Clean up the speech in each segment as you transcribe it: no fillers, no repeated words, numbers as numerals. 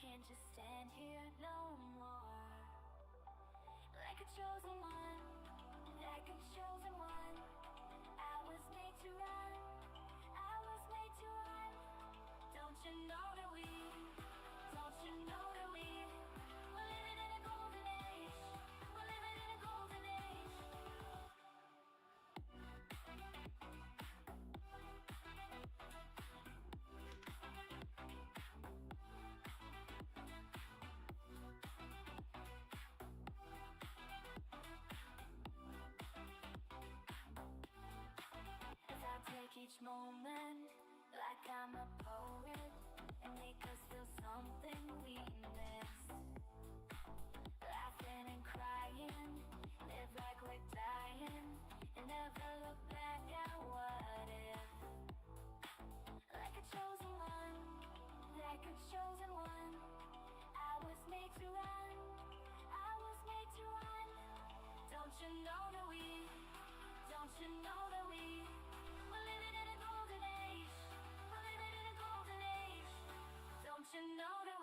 can't just stand here no more. Like a chosen one, like a chosen one. I was made to run, I was made to run. Don't you know that don't you know that we're living in a golden age. We're living in a golden age. As I take each moment like I'm a poet and make us feel something we missed. Laughing and crying, live like we're dying, and never look back at what if. Like a chosen one, like a chosen one. I was made to run, I was made to run. Don't you know that don't you know that we're living in a golden age. We're living in a golden age. Don't you know that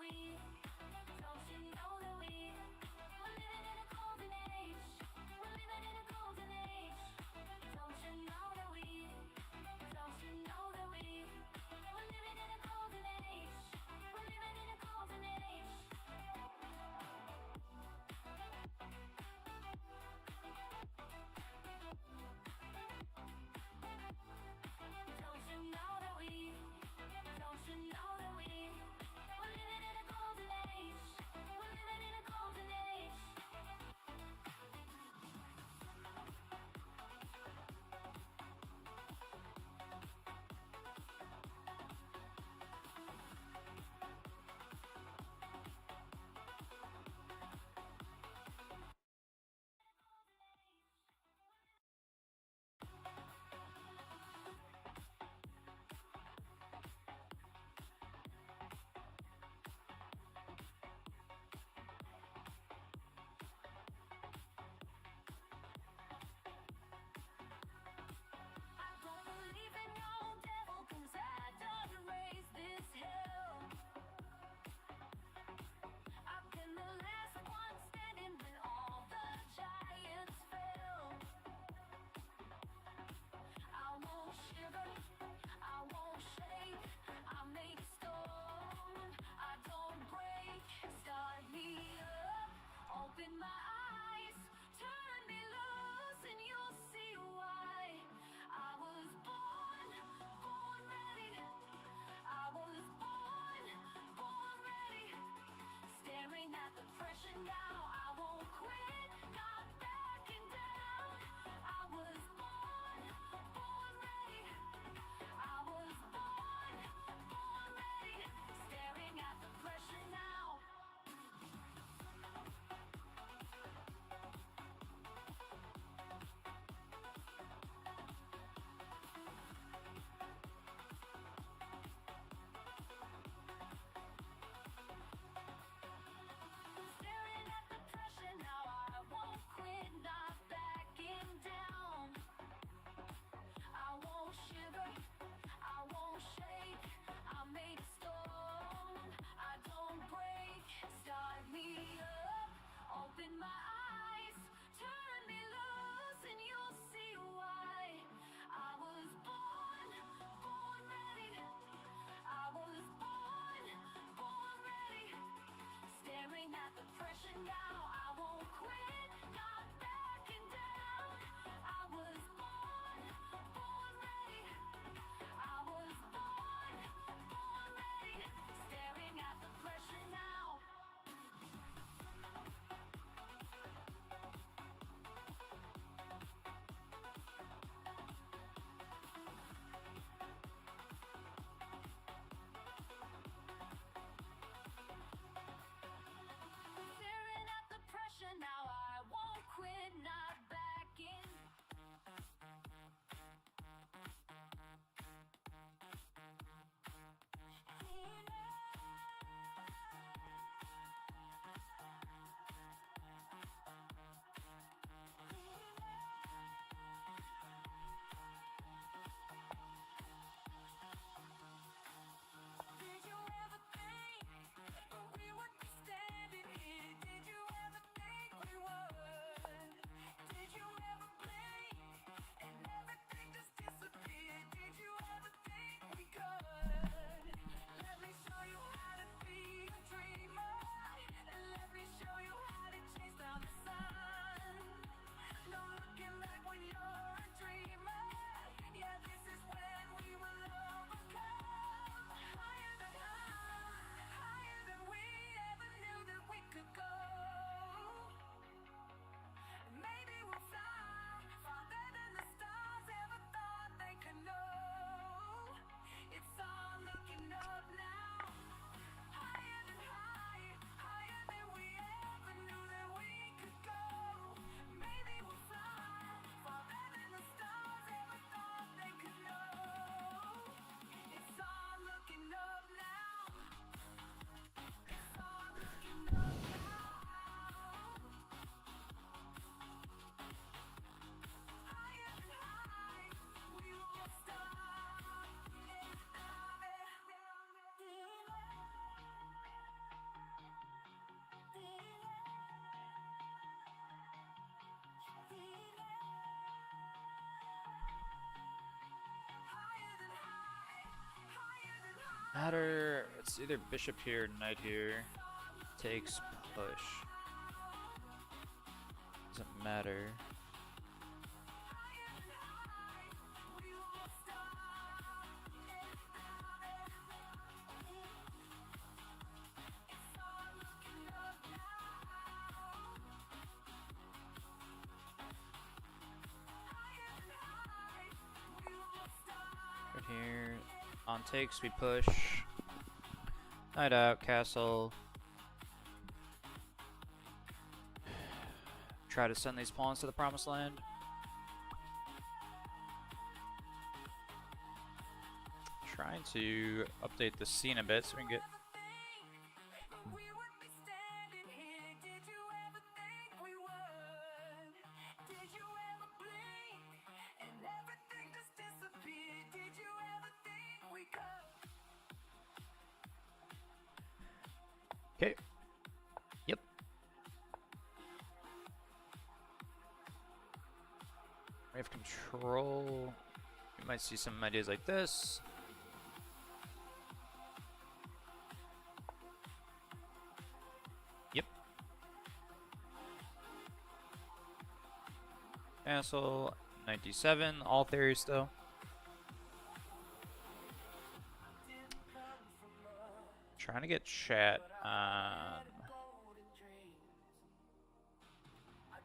matter. It's either bishop here, knight here. Takes, push. Doesn't matter. Right here. On takes, we push. Knight out, castle. Try to send these pawns to the promised land. Trying to update the scene a bit so we can get. Okay. Yep. We have control. You might see some ideas like this. Yep. Castle 97. All theories still. Trying to get chat on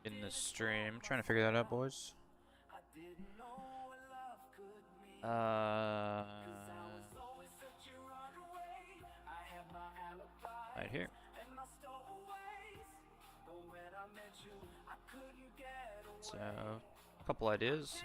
in the stream. Trying to figure that out, boys. Right here. So, a couple ideas.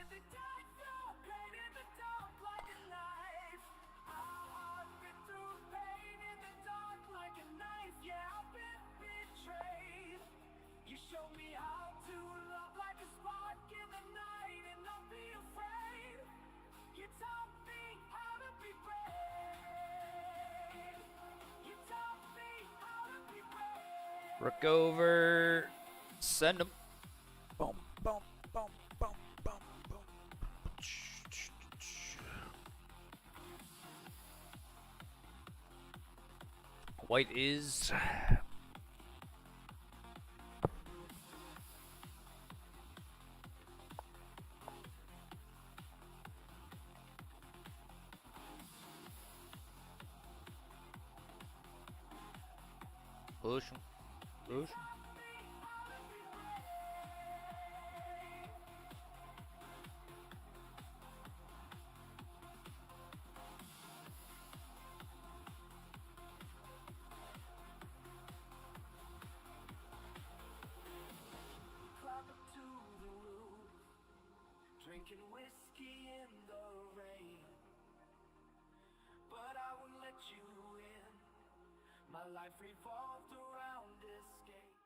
Rook over. Send him. Boom, boom, boom, boom, boom, boom. White is. Push him. Push him. Drinking whiskey in the rain, but I wouldn't let you in. My life revolved around escape.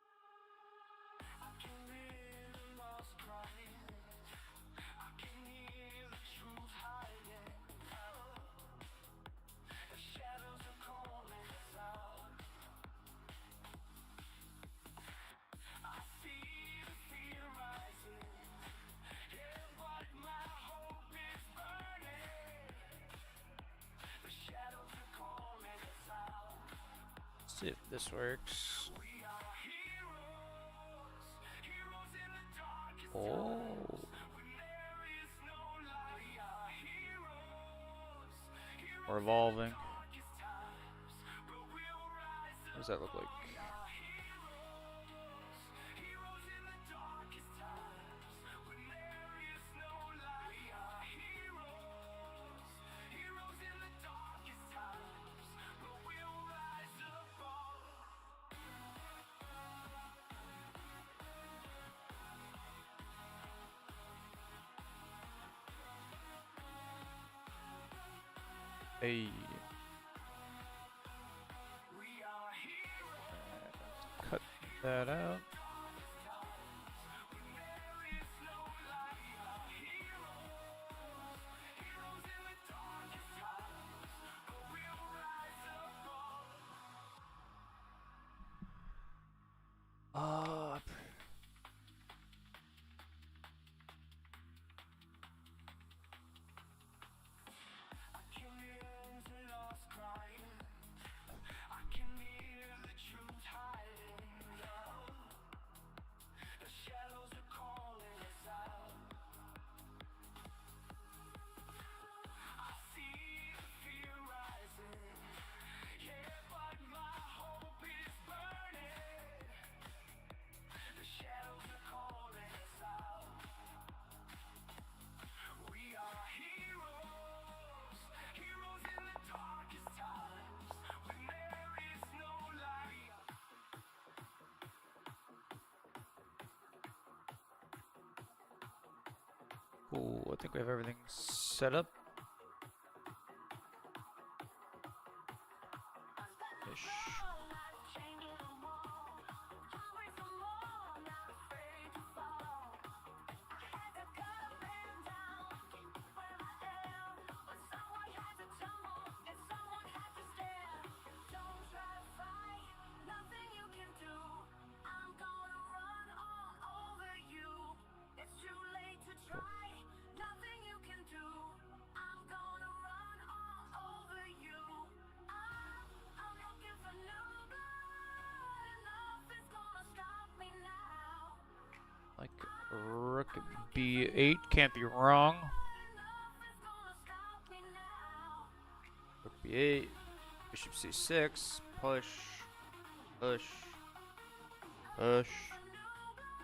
I can hear the lost crying. I can hear the truth hiding. The shadows are calling us out. I see the fear rising. Yeah, but my hope is burning. The shadows are calling us out. Let's see if this works. We are heroes, heroes in the darkest Oh. times. When there is no light, we are heroes, heroes We're evolving. in the darkest times. But we'll rise What does that look like? We are heroes, heroes in the darkest times. When there is no light, we are heroes, heroes in the darkest times. But we'll rise above. Hey. We are heroes. Cut that out. Cool. I think we have everything set up. Ish. Like rook b8 can't be wrong. Rook b8, bishop c6, push, push, push,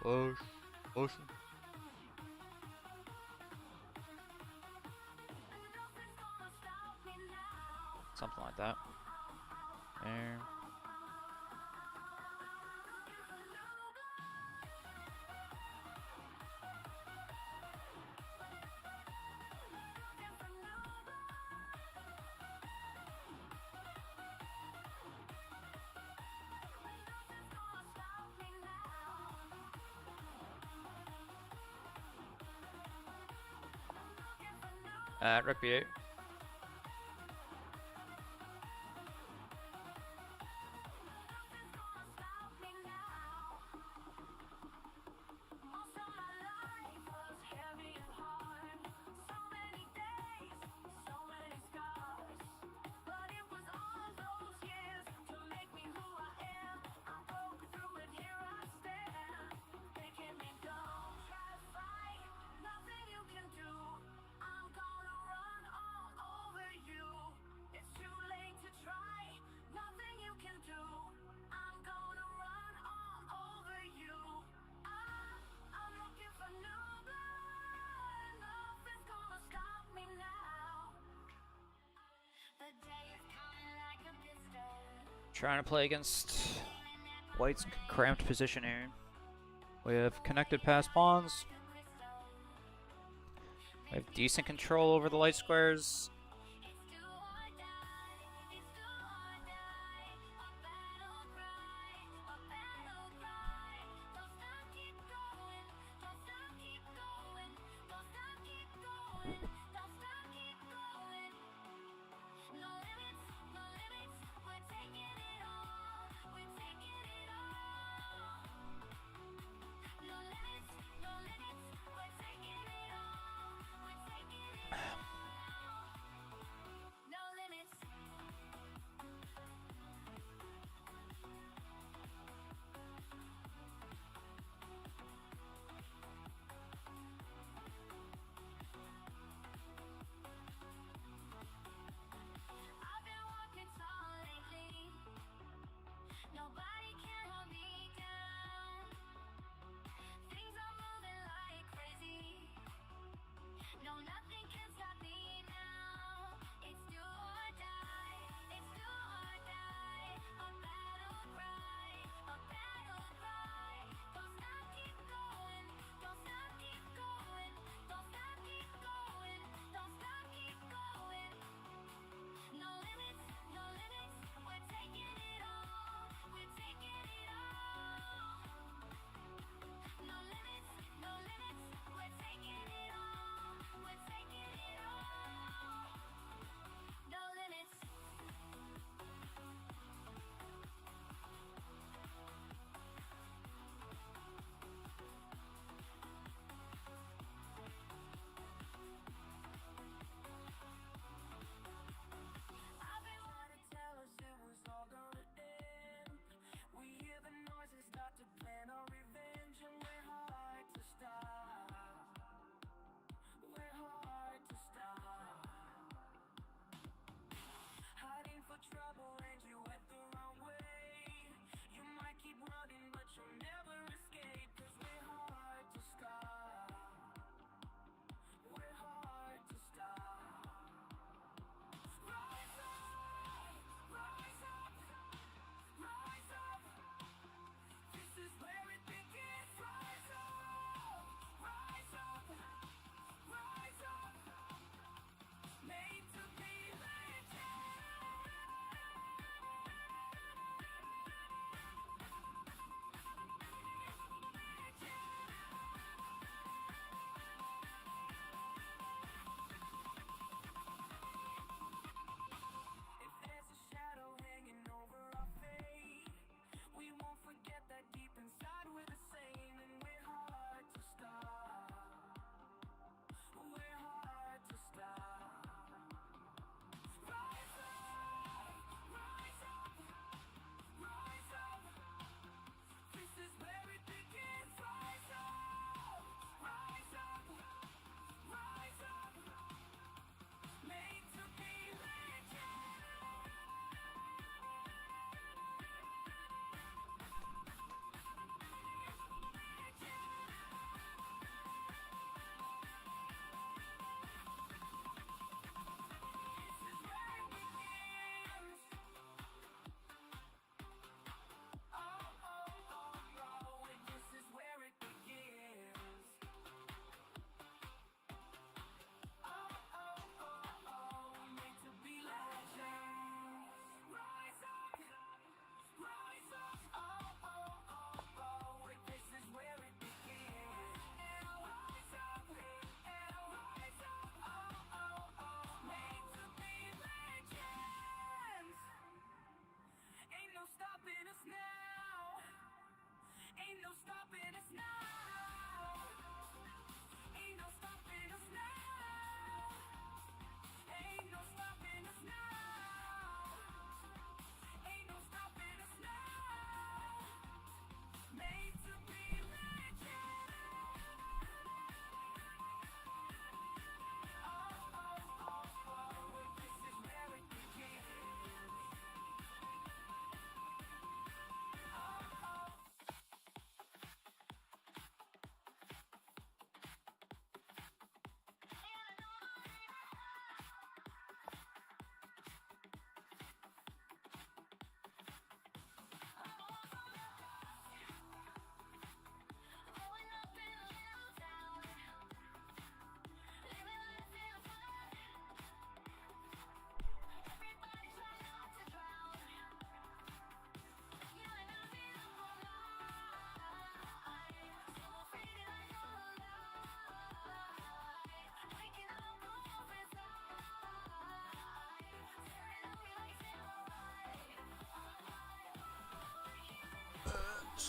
push, push. Something like that. There. Rook b8. Trying to play against White's cramped position here. We have connected pass pawns. We have decent control over the light squares.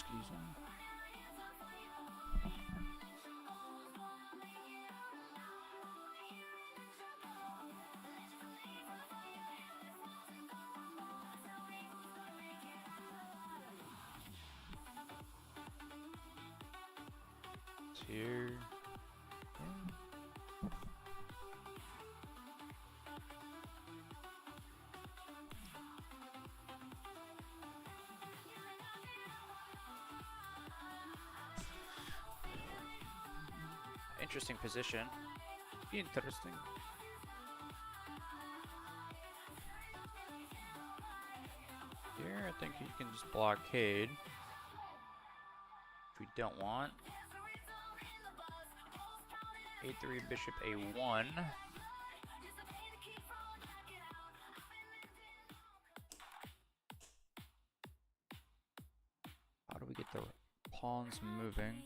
Excuse me. Here. Interesting position. Interesting. Here, I think you can just blockade. Which we don't want. A3, bishop A1. How do we get the pawns moving?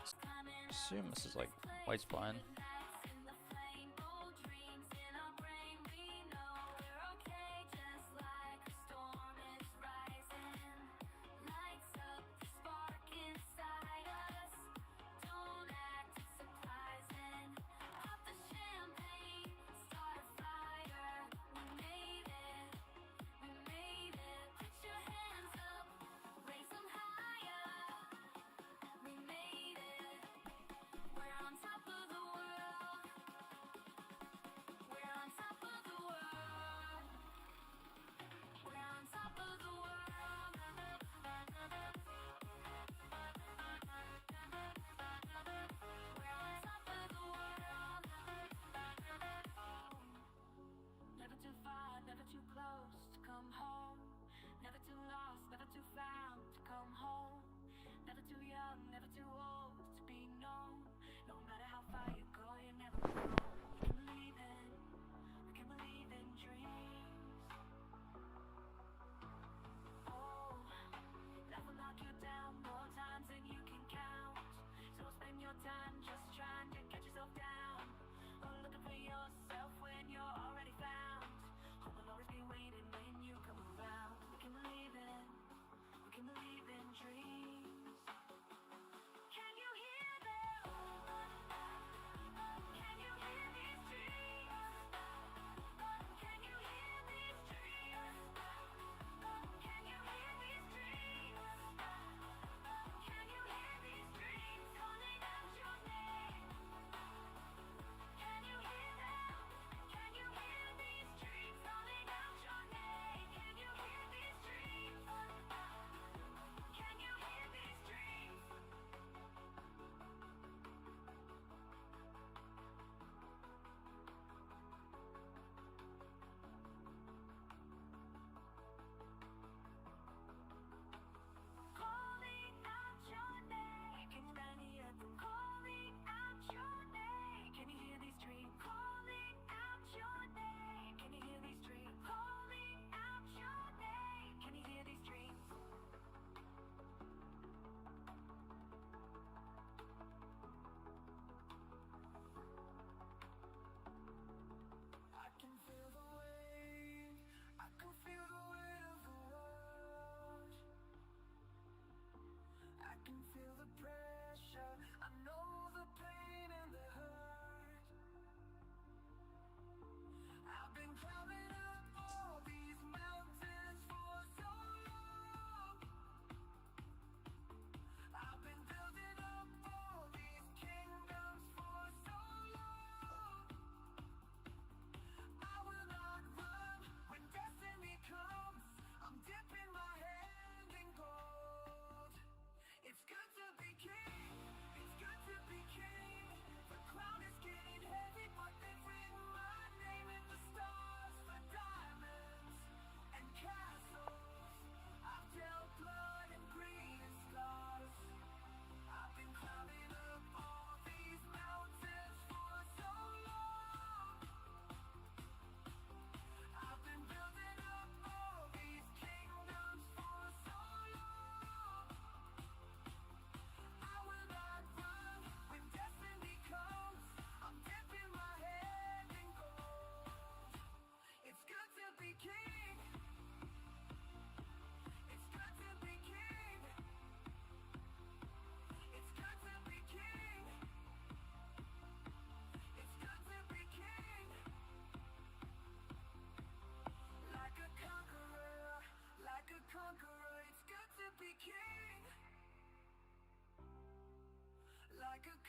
I assume this is like white's blind.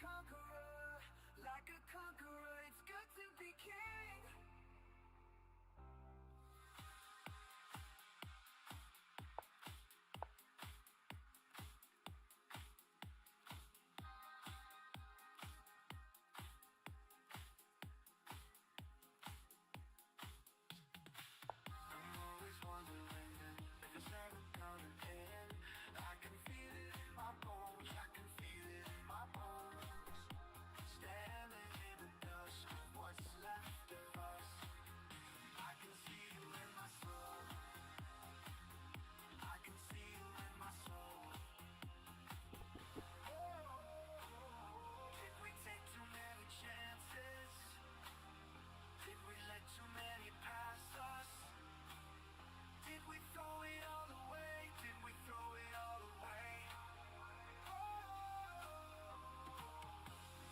conqueror, like a conqueror, it's good to be king. I'm always wondering if it's ever gonna end. I can feel it in my bones, I can feel it in my bones. Standing in the dust of what's left of us. I can see you in my soul. I can see you in my soul. Did we take too many chances? Did we let too many pass us? Did we throw it all away? Did we throw it all away?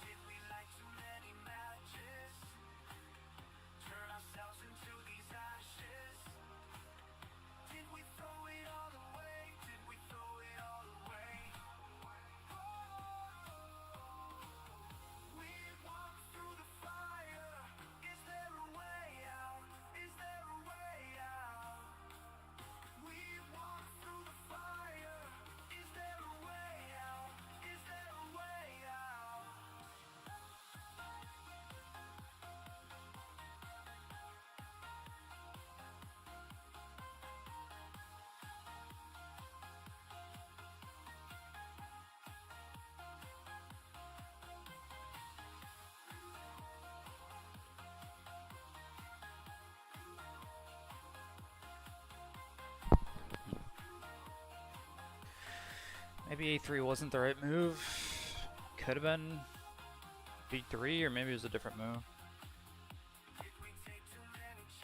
Did we light too many matches? Turn ourselves into these ashes? Did we throw it all away? Did we throw it all away? We walked through the fire. Is there a way out? Is there a way out? We walked through the fire. Is there a way out? Is there a way out? Maybe A3 wasn't the right move. Could have been B3, or maybe it was a different move.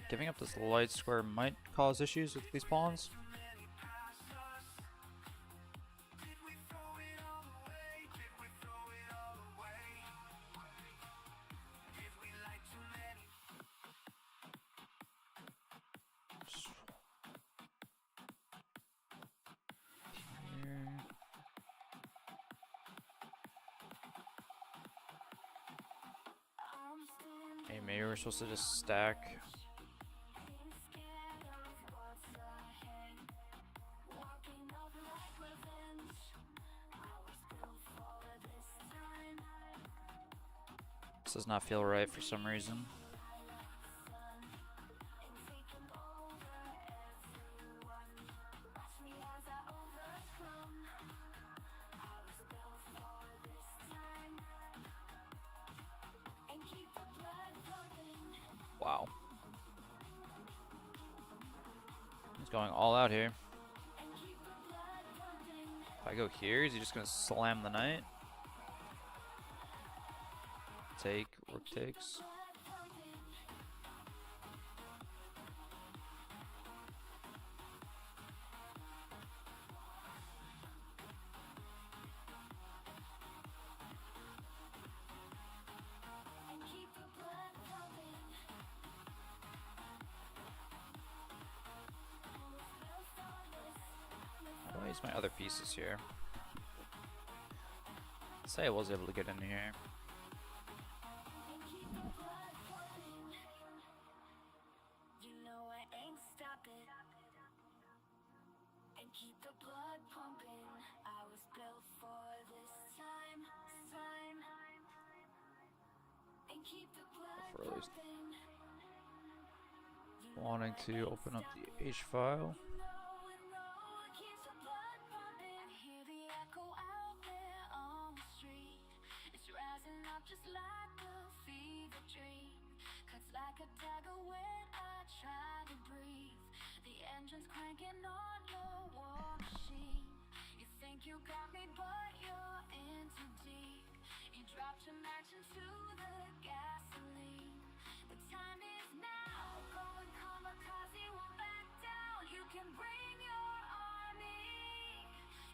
Giving up this light square might cause issues with these pawns. Hey, maybe we're supposed to just stack. This does not feel right for some reason. Wow. He's going all out here. If I go here, is he just going to slam the knight? Take, rook takes. How do I use my other pieces here? Say I was able to get in here. Keep the blood pumping. I was built for this time. And keep the blood For at least pumping. wanting to open up the H file. Keeps the blood pumping. I hear the echo out there on the street. It's rising up just like a fever dream. Cuts like a dagger when I try to breathe. The engine's cranking on your war machine. You think you got me, but you're in too deep. You dropped your match into the gasoline. The time is now. Go and kamikaze, won't back down. You can bring your army.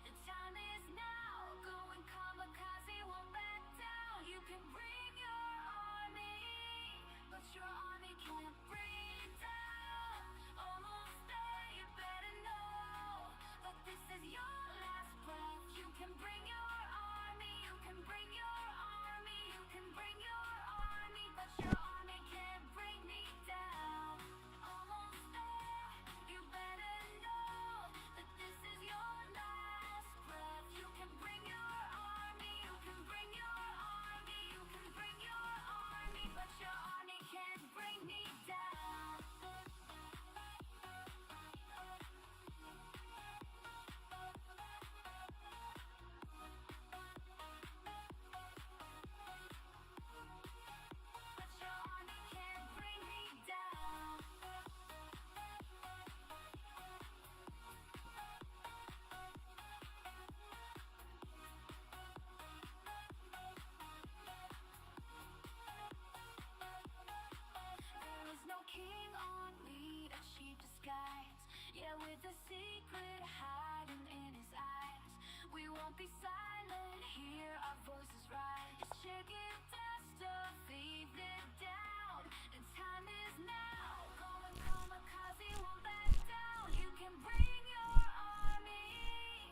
The time is now. Go and kamikaze, won't back down. You can bring your army, but your army can't bring down. Almost there, you better know. But this is your last breath. You can bring your army. You can bring your army. be silent, hear our voices rise. Shake it, dust off, leave it down. The time is now. Going kamikaze, won't back down. You can bring your army.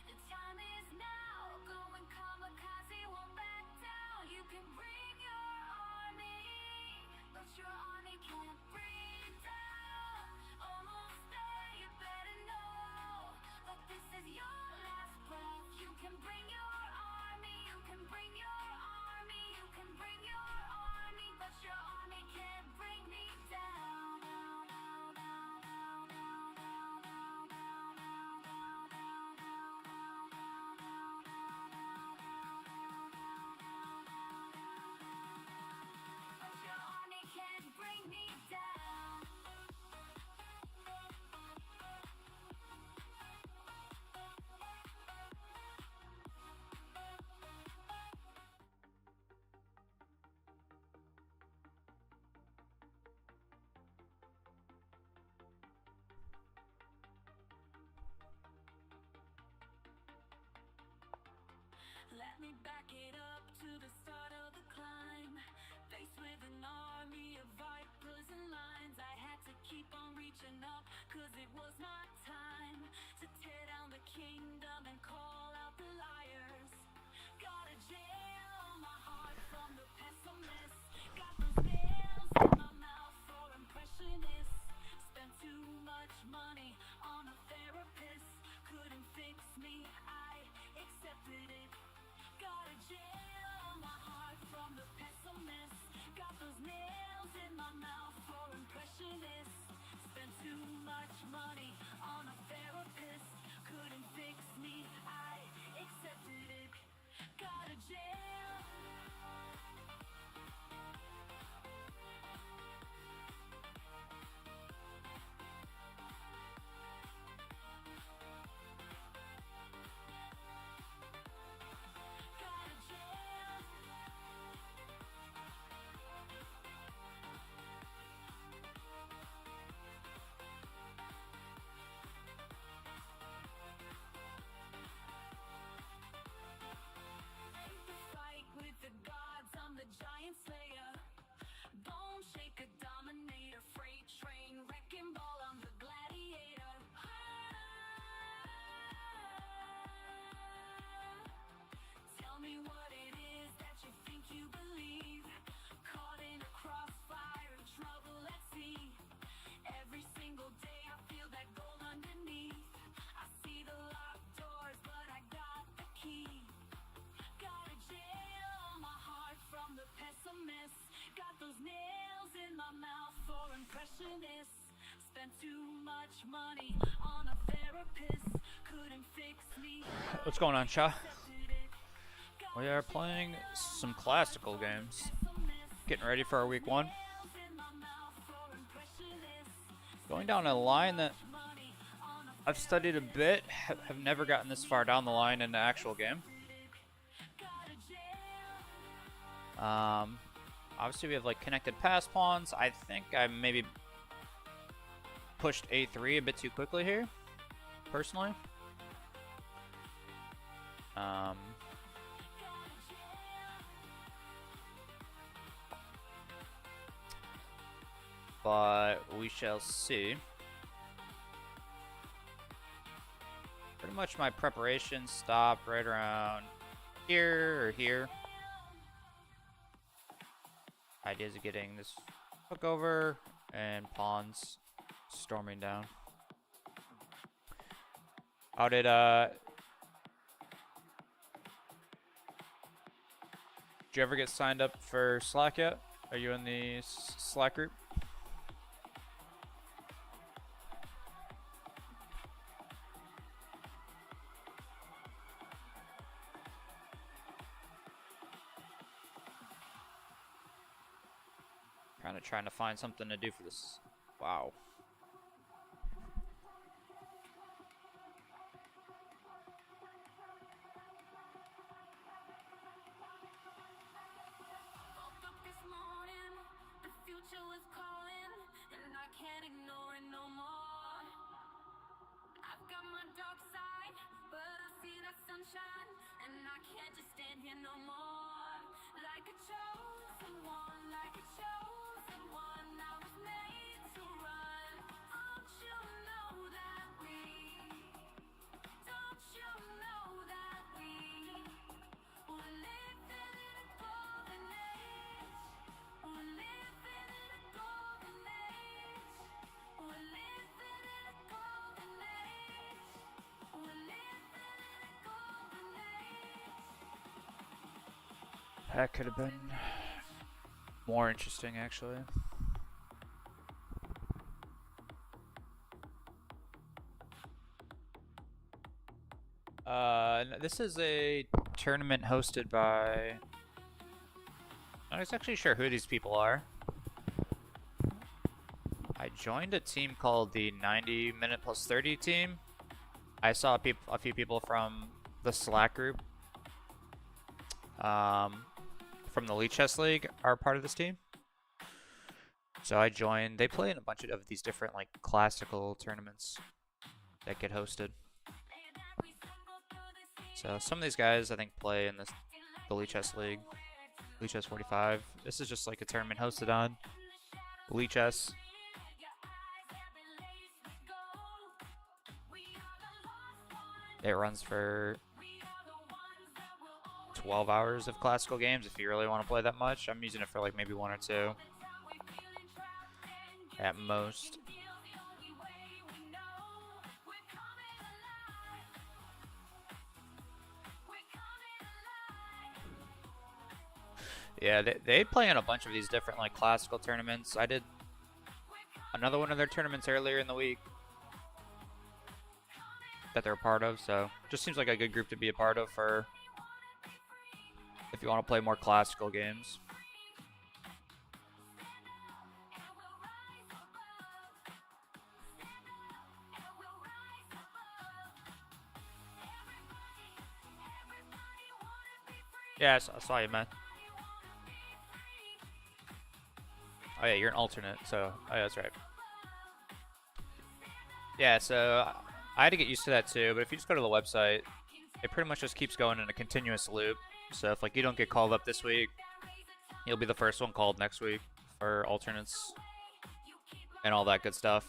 The time is now. Going kamikaze, won't back down. You can bring your army, but your army can't bring down. Almost there, you better know that this is your last breath. You can bring your army, you can bring your army, you can bring your army, but your army can't bring me down. But your army can't bring me down. Let me back it up to the start of the climb. Faced with an army of vipers and lions, I had to keep on reaching up, cause it was my time to tear down the kingdom and call out the liars. Got a jail on my heart from the pessimists. Got those nails in my mouth for impressionists. Spent too much money on a therapist. Couldn't fix me, I accepted it. Got a jail on my heart from the pessimists. Got those nails in my mouth for impressionists. Spent too much money on a therapist. Couldn't fix me, I accepted it. Got a jail. Got a jail. Fight with the gods, I'm the giant slayer. Bone shaker, dominator, freight train, wrecking ball, I'm the gladiator. Tell me what it is that you think you believe. Caught in a crossfire, trouble at sea. Every single day I feel that gold underneath. I see the locked doors, but I got the key. Got a jail on my heart from the pessimists. Got those nails in my mouth for impressionists. Spent too much money on a therapist. Couldn't fix me. What's going on, Shaw? Accepted it. Got We are playing some classical games. Getting ready for our week 1. nails in my mouth for impressionists. Going down a line that Money on a I've studied a bit, have never gotten this far down the line in the actual game. got a jail. Obviously we have like connected pass pawns. I think I maybe pushed A3 a bit too quickly here, personally. But we shall see. Pretty much my preparation stopped right around here or here. Ideas of getting this hook over and pawns storming down. How did you ever get signed up for Slack yet? Are you in the Slack group? Kind of trying to find something to do for this. Wow. Woke up this morning, the future was calling, and I can't ignore it no more. I've got my dark side, but I see that sunshine. can't just stand here no more. Like a chosen one, like a chosen one, I was made to run. Don't you know that don't you know that we're living in a golden age? We're living in a golden age. We're living in a golden age. We're living in a golden age. That could have been more interesting, actually. This is a tournament hosted by... I'm not actually sure who these people are. I joined a team called the 90 minute plus 30 team. I saw a few people from the Slack group from the League Chess League are part of this team. So I joined. They play in a bunch of these different like classical tournaments that get hosted. So some of these guys I think play in the League Chess League, League Chess 45. This is just like a tournament hosted on League Chess. It runs for 12 hours of classical games if you really want to play that much. I'm using it for like maybe 1 or 2 at most. Yeah, they play in a bunch of these different like classical tournaments. I did another one of their tournaments earlier in the week that they're a part of, so just seems like a good group to be a part of for if you want to play more classical games. Yeah, I saw you, man. Oh yeah, you're an alternate, so oh yeah, that's right. Yeah, so I had to get used to that too, but if you just go to the website, it pretty much just keeps going in a continuous loop. So if like you don't get called up this week, you'll be the first one called next week for alternates and all that good stuff.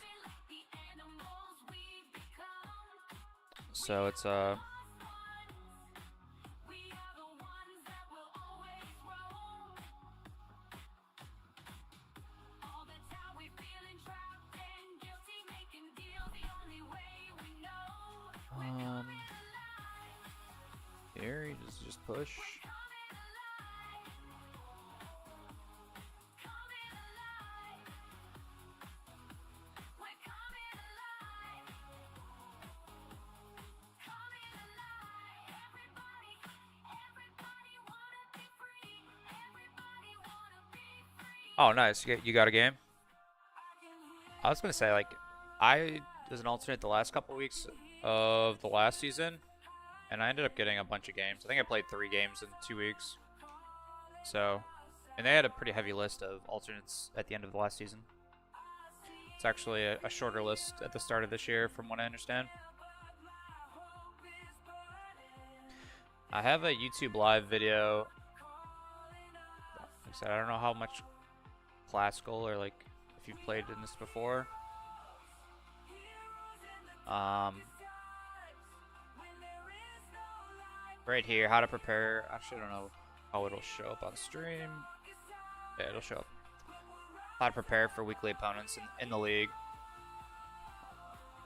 So it's here you just push. Oh, nice. You got a game? I was going to say, like, I was an alternate the last couple weeks of the last season, and I ended up getting a bunch of games. I think I played 3 games in 2 weeks. So, and they had a pretty heavy list of alternates at the end of the last season. It's actually a shorter list at the start of this year, from what I understand. I have a YouTube live video. Like I said, I don't know how much classical or like if you've played in this before. Right here, how to prepare. Actually, I don't know how it'll show up on stream. Yeah, it'll show up. How to prepare for weekly opponents in the league.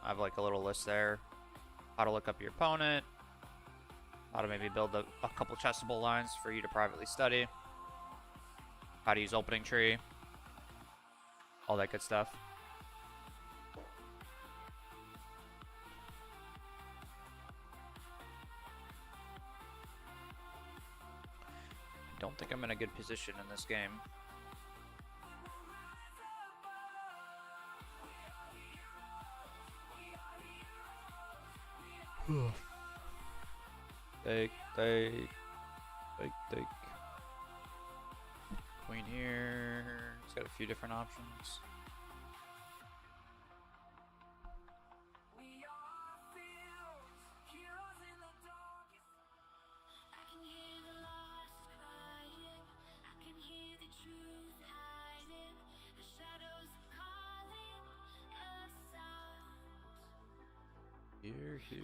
I have like a little list there. How to look up your opponent. How to maybe build a couple chessable lines for you to privately study. How to use opening tree. All that good stuff. Don't think I'm in a good position in this game. Take. Queen here. It's got a few different options. here.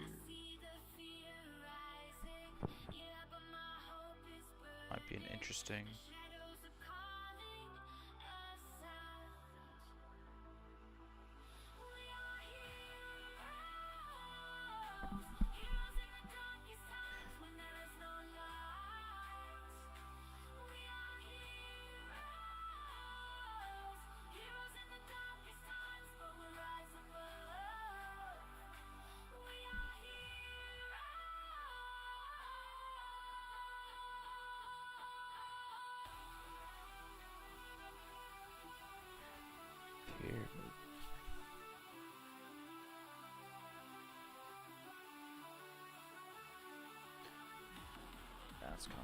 Might be an interesting. Here. That's coming.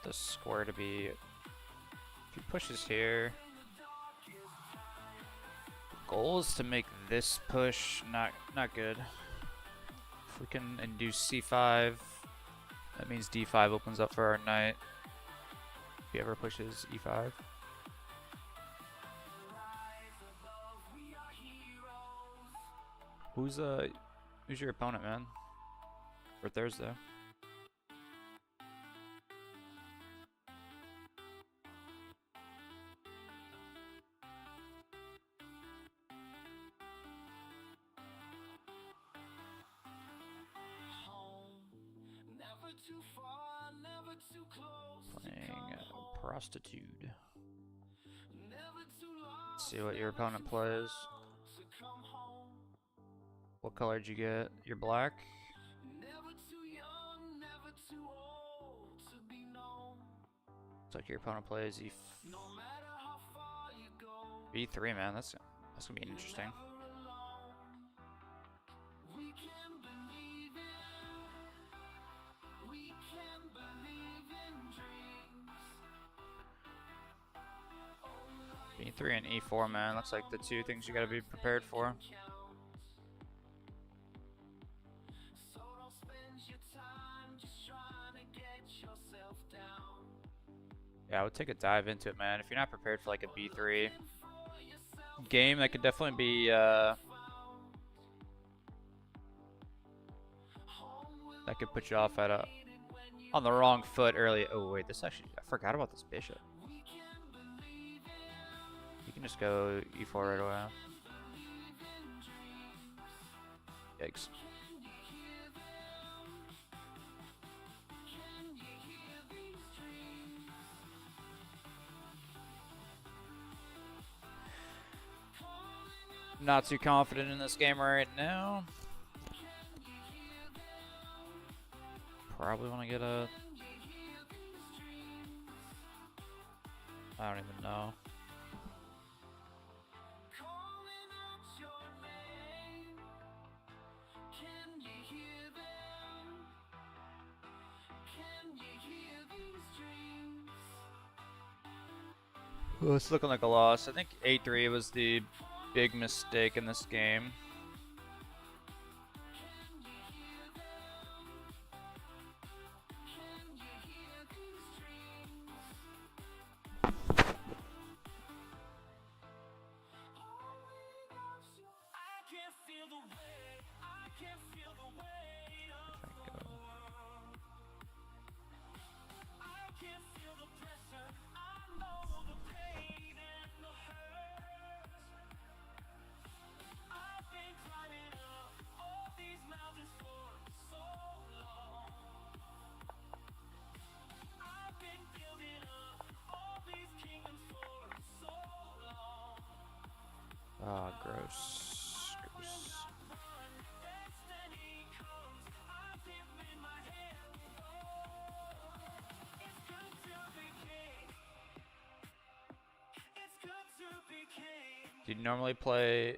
The square to be, if he pushes here, goal is to make this push not good. If we can induce c5, that means d5 opens up for our knight. If he ever pushes e5. Who's your opponent, man? For Thursday? Playing Prostitute. Let's see what your opponent plays. What color did you get? You're black? Looks like your opponent plays E3, man. That's gonna be interesting. E3 and E4, man. Looks like the two things you gotta be prepared for. Yeah, I would take a dive into it, man. If you're not prepared for like a B3 game, that could definitely be that could put you off at on the wrong foot early. Oh wait, this actually, I forgot about this bishop. You can just go E4 right away. Yikes. Not too confident in this game right now. probably want to get a... I don't even know. Oh, it's looking like a loss. I think A3 was the big mistake in this game. Ah, gross. Gross. Do you normally play...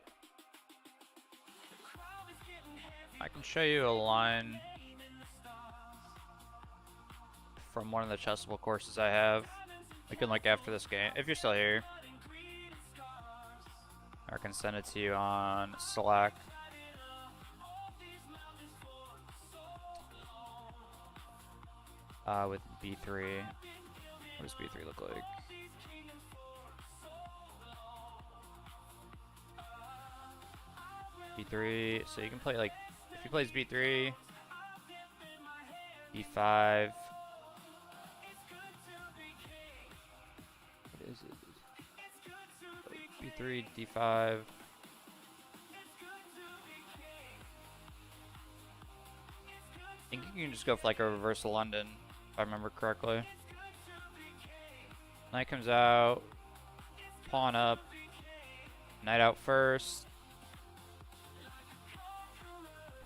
I can show you a line from one of the chessable courses I have. We can look after this game, if you're still here. Or I can send it to you on Slack. With B3. What does B3 look like? B3, so you can play like, if he plays B3, B5. What is it? B3, D5. I think you can just go for like a reverse London, if I remember correctly. Knight comes out, pawn up, knight out first.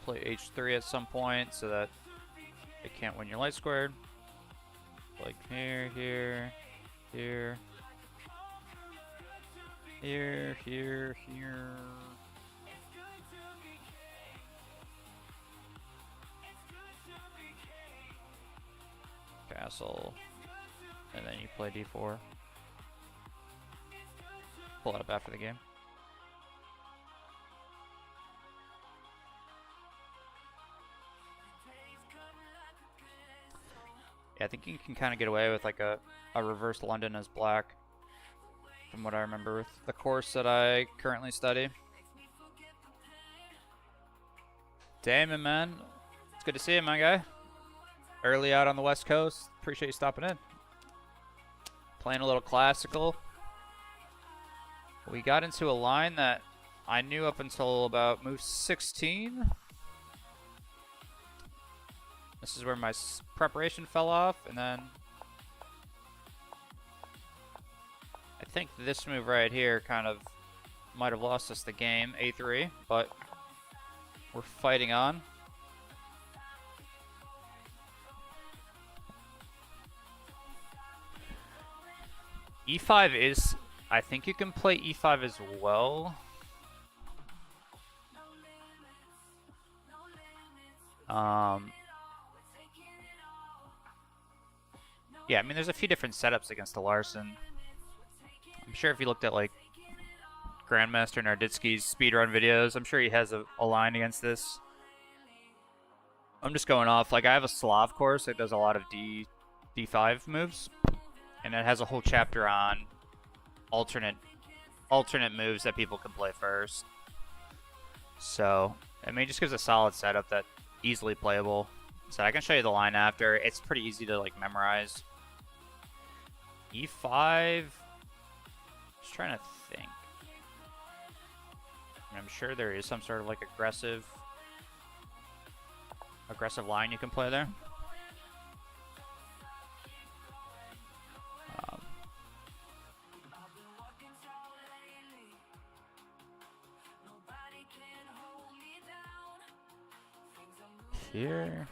Play H3 at some point so that it can't win your light squared. Like here, here, here, here, here, here. Castle. And then you play D4. Pull it up after the game. Yeah, I think you can kind of get away with like a reverse London as black, from what I remember with the course that I currently study. Damon, man. It's good to see you, my guy. Early out on the West Coast. Appreciate you stopping in. Playing a little classical. We got into a line that I knew up until about move 16. This is where my preparation fell off, and then I think this move right here kind of might have lost us the game, A3, but we're fighting on. E5 is, I think you can play E5 as well. Yeah, I mean, there's a few different setups against the Larson. I'm sure if you looked at, like, Grandmaster Narditsky's speedrun videos, I'm sure he has a line against this. I'm just going off. Like, I have a Slav course that does a lot of D5 moves. And it has a whole chapter on alternate moves that people can play first. So, I mean, it just gives a solid setup that easily playable. So I can show you the line after. It's pretty easy to, like, memorize. E5, just trying to think. I'm sure there is some sort of like aggressive line you can play there. Here.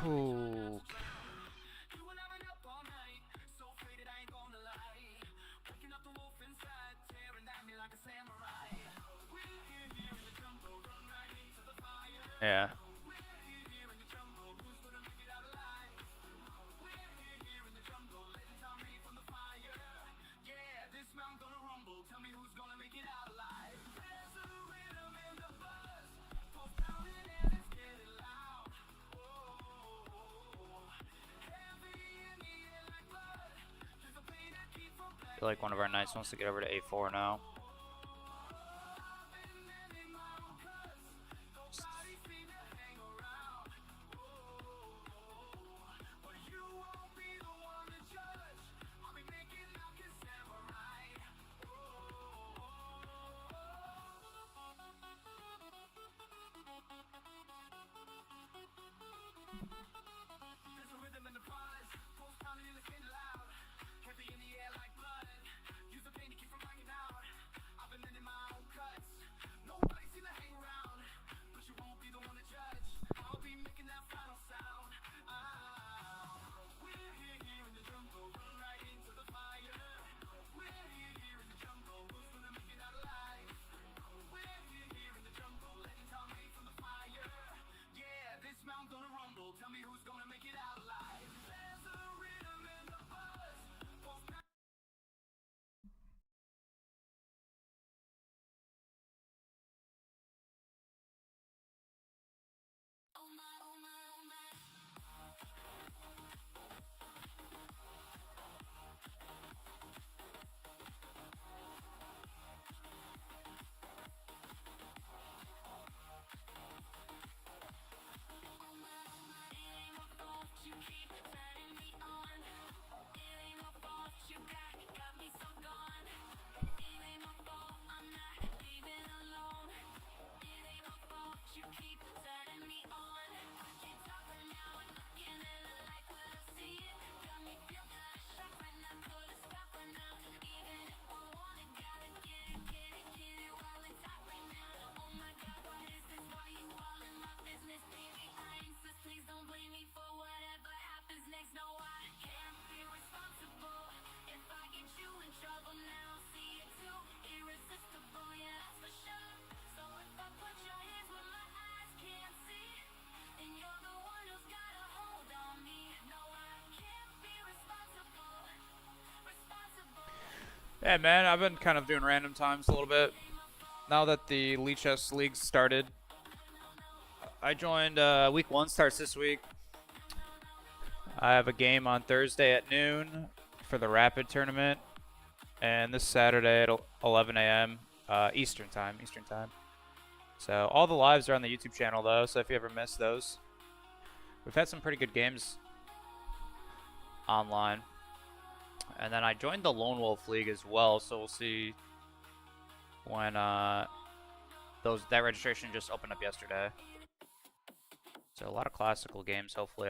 Ooh. Yeah. I feel like one of our knights wants to get over to A4 now. Yeah, man, I've been kind of doing random times a little bit. Now that the Leechess League started, I joined, week 1 starts this week. I have a game on Thursday at noon for the Rapid tournament, and this Saturday at 11 a.m. Eastern time. So all the lives are on the YouTube channel, though, so if you ever miss those. We've had some pretty good games online. And then I joined the Lone Wolf League as well, so we'll see when that registration just opened up yesterday. So a lot of classical games, hopefully,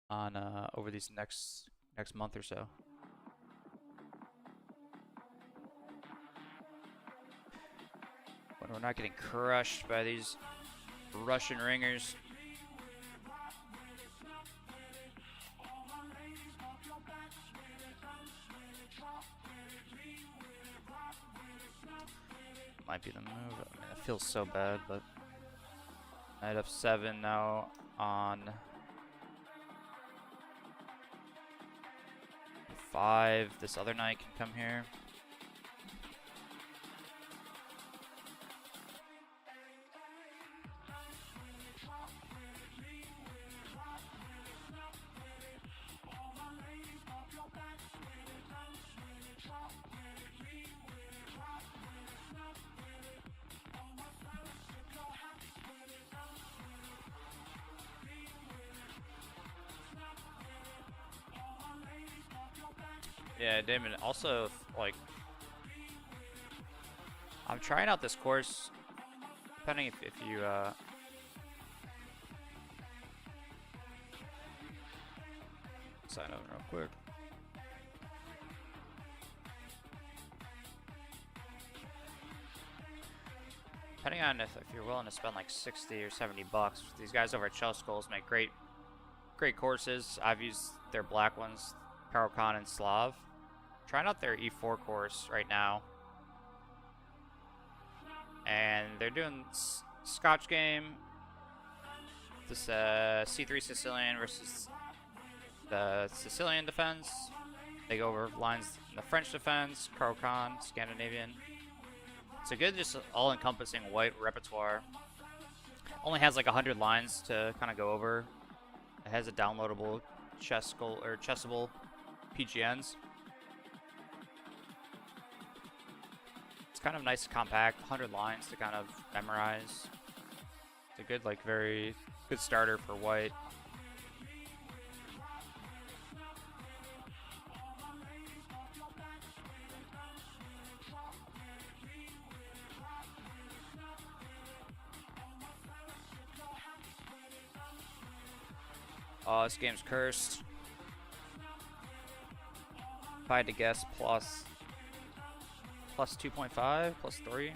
on over these next month or so. When we're not getting crushed by these Russian ringers. Might be the move. I mean, it feels so bad, but knight f7 now on 5. This other knight can come here. Yeah, Damon, also, like, I'm trying out this course, depending if you, sign up real quick. depending on if you're willing to spend like 60 or 70 bucks, these guys over at Chell Skulls make great courses. I've used their black ones, Khan and Slav. Trying out their E4 course right now, and they're doing Scotch game. This C3 Sicilian versus the Sicilian defense. They go over lines in the French defense, Khan, Scandinavian. It's a good, just all-encompassing white repertoire. Only has like 100 lines to kind of go over. It has a downloadable chessable PGNs. It's kind of nice, compact, 100 lines to kind of memorize. It's a good, like, very good starter for white. This game's cursed. If I had to guess, plus 2.5, plus 3.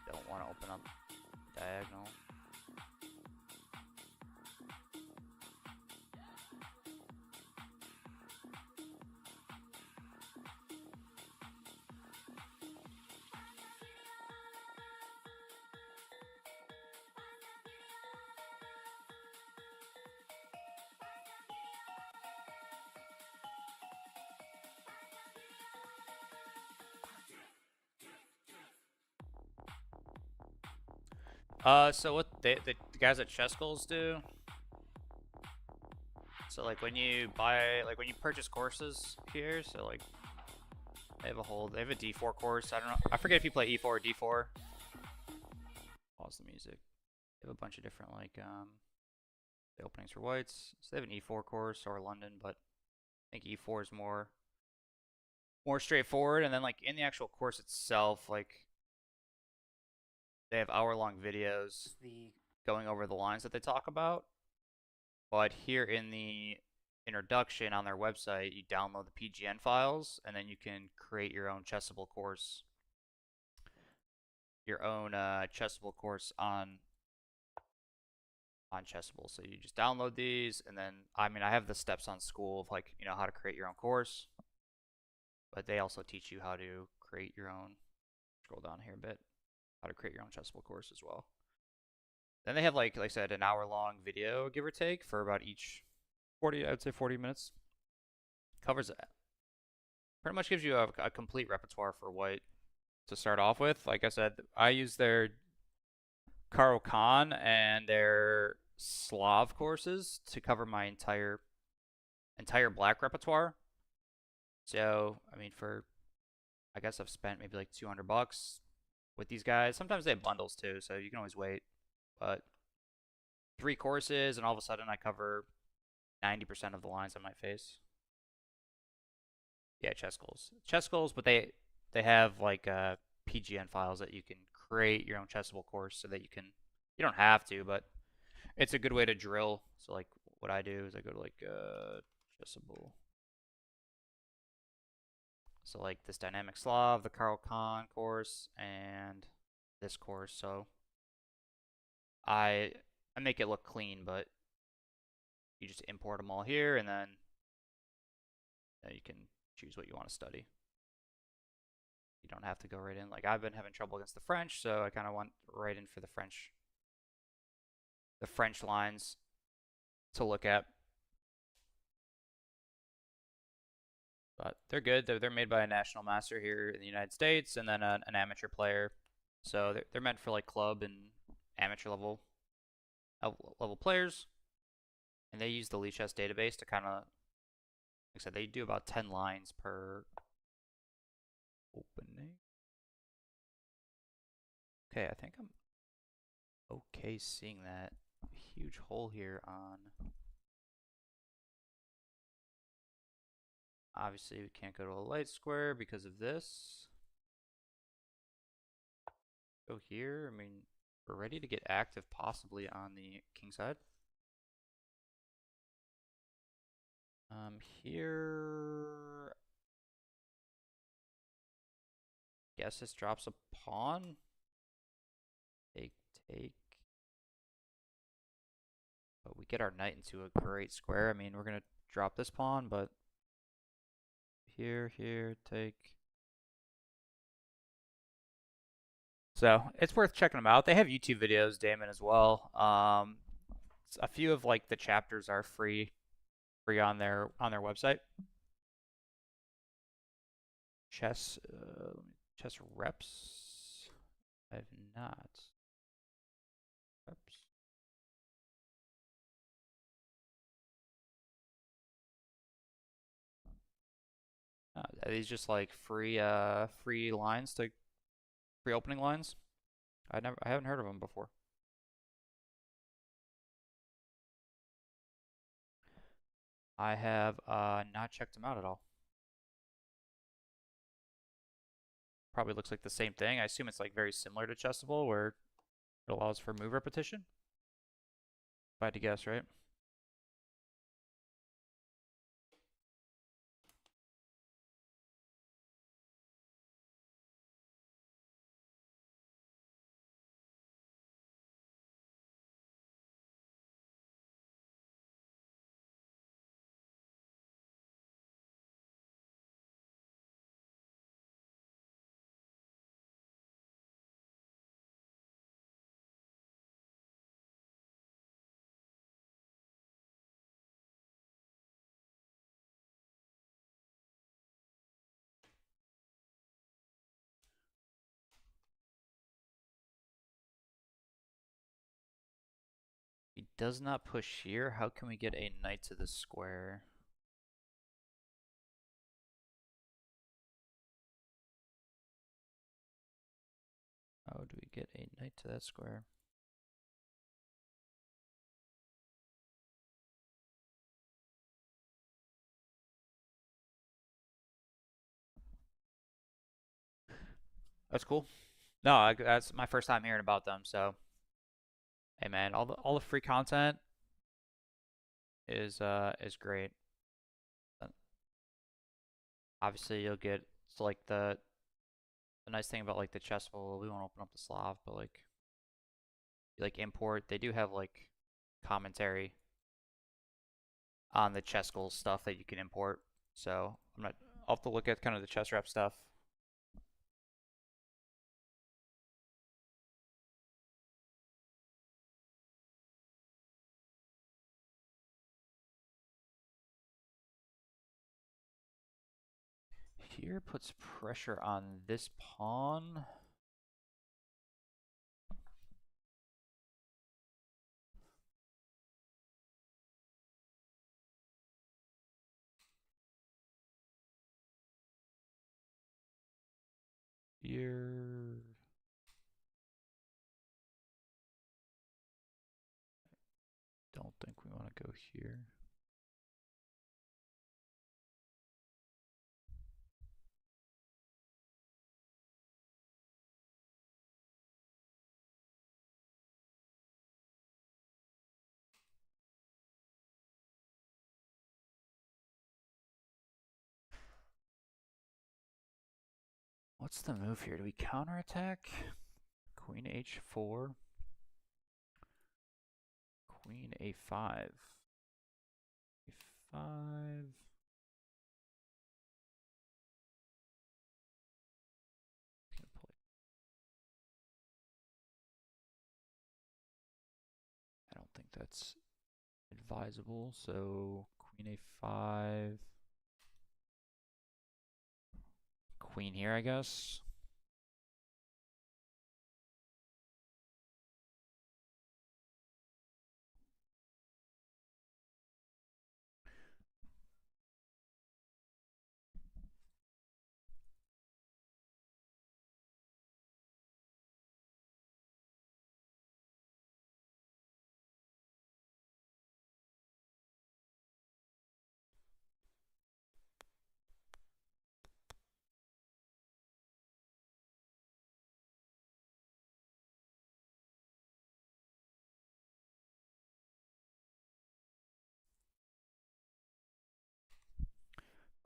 Don't want to open up diagonal. So what the guys at Chess Skulls do? So like when you purchase courses here, so like they have a D4 course. I don't know. I forget if you play E4 or D4. Pause the music. They have a bunch of different like the openings for whites. So they have an E4 course or London, but I think E4 is more straightforward. And then like in the actual course itself, like they have hour-long videos going over the lines that they talk about. But here in the introduction on their website, you download the PGN files, and then you can create your own chessable course. Chessable course on Chessable. So you just download these, and then I have the steps on school of like how to create your own course, but they also teach you how to create your own. Scroll down here a bit. How to create your own chessable course as well. Then they have like I said, an hour-long video, give or take, for about each 40. I would say 40 minutes. Covers it. Pretty much gives you a complete repertoire for white to start off with. Like I said, I use their Khan and their Slav courses to cover my entire black repertoire. So I guess I've spent maybe like 200 bucks with these guys. Sometimes they have bundles too, so you can always wait. But 3 courses, and all of a sudden I cover 90% of the lines I might face. Yeah, chess goals, but they have like PGN files that you can create your own chessable course, so that you don't have to, but it's a good way to drill. So like what I do is I go to like chessable. So like this dynamic Slav, the Khan course, and this course. So I make it look clean, but you just import them all here, and then you can choose what you want to study. You don't have to go right in. Like I've been having trouble against the French, so I kind of went right in for the French lines to look at. But they're good. They're made by a national master here in the United States, and then an amateur player. So they're meant for like club and amateur level players. And they use the Lichess database to kind of, like I said, they do about 10 lines per opening. Okay, I think I'm okay seeing that huge hole here on. Obviously, we can't go to a light square because of this. Go here. We're ready to get active possibly on the king side. Here, guess this drops a pawn. Take, take. But we get our knight into a great square. I mean, we're gonna drop this pawn, but here, take. So it's worth checking them out. They have YouTube videos, Damon, as well. A few of like the chapters are free on their website. Chess reps. I have not. Reps. Are these just like free lines to free opening lines? I haven't heard of them before. I have not checked them out at all. Probably looks like the same thing. I assume it's like very similar to Chessable, where it allows for move repetition. If I had to guess, right? He does not push here. How can we get a knight to the square? How do we get a knight to that square? That's cool. No, that's my first time hearing about them. So, hey man, all the free content is great. Obviously, you'll get it's like the nice thing about like the chessful. We won't open up the Slav, but like import. They do have like commentary on the chess goals stuff that you can import. So I'll have to look at kind of the chess rep stuff. Here puts pressure on this pawn. Here. Don't think we want to go here. What's the move here? Do we counterattack? Queen h4. Queen a5. a5. I don't think that's advisable. So queen a5. Queen here, I guess.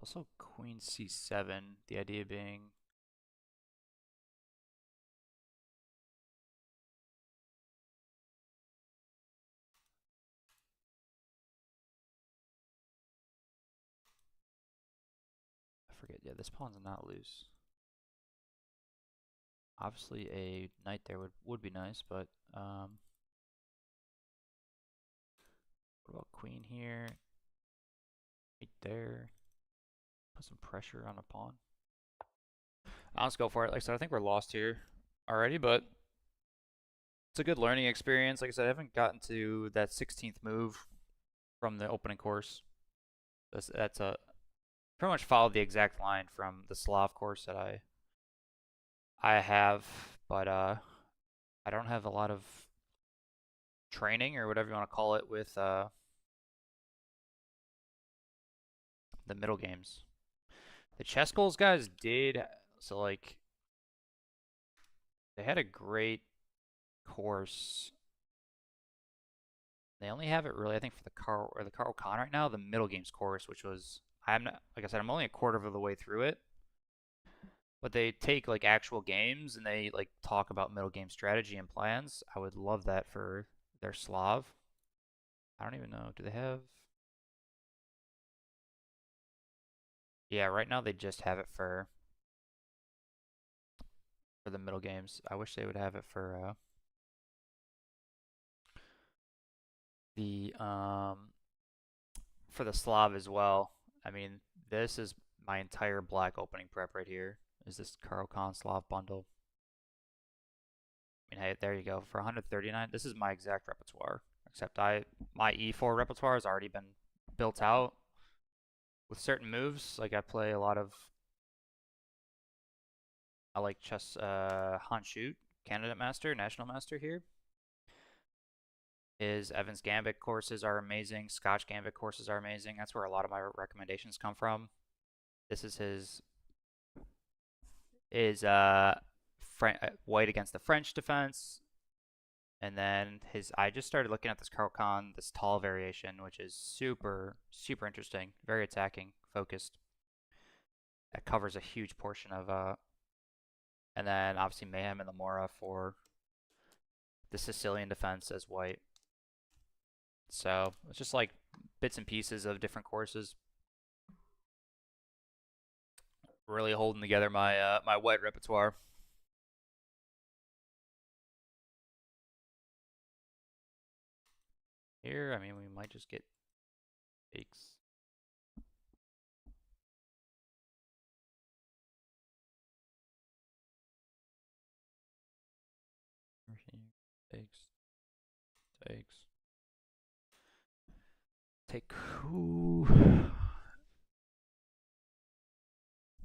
Also queen c7, the idea being I forget. Yeah, this pawn's not loose. Obviously a knight there would be nice, but what about queen here? Right there. Put some pressure on a pawn. Let's go for it. Like I said, I think we're lost here already, but it's a good learning experience. Like I said, I haven't gotten to that 16th move from the opening course. That's a pretty much followed the exact line from the Slav course that I have, but I don't have a lot of training or whatever you want to call it with the middle games. The chess goals guys did so like they had a great course. They only have it really, I think, for the Carl Con right now, the middle games course, which was I'm not like I said, I'm only a quarter of the way through it. But they take like actual games and they like talk about middle game strategy and plans. I would love that for their Slav. I don't even know. Do they have? Yeah, right now they just have it for the middle games. I wish they would have it the for the Slav as well. I mean, this is my entire black opening prep right here. Is this Karo Khan Slav bundle? I mean, hey, there you go. For 139, this is my exact repertoire. Except my E4 repertoire has already been built out with certain moves. Like I play a lot of I like chess Han Shoot, Candidate Master, National Master here. His Evans Gambit courses are amazing. Scotch Gambit courses are amazing. That's where a lot of my recommendations come from. This is his white against the French defense. And then I just started looking at this Carl Khan, this tall variation, which is super, super interesting. Very attacking, focused. That covers a huge portion of, and then obviously Mayhem and the Mora for the Sicilian defense as white. So it's just like bits and pieces of different courses. Really holding together my white repertoire. Here, I mean, we might just get takes. Takes. Takes. Take who?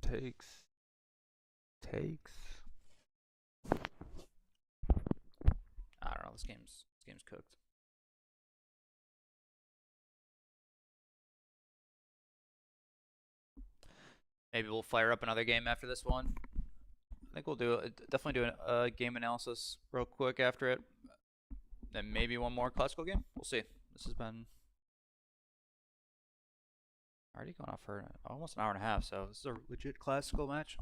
Takes. Takes. I don't know. This game's cooked. Maybe we'll fire up another game after this one. I think we'll definitely do a game analysis real quick after it. Then maybe one more classical game. We'll see. This has been already going off for almost an hour and a half, so this is a legit classical match.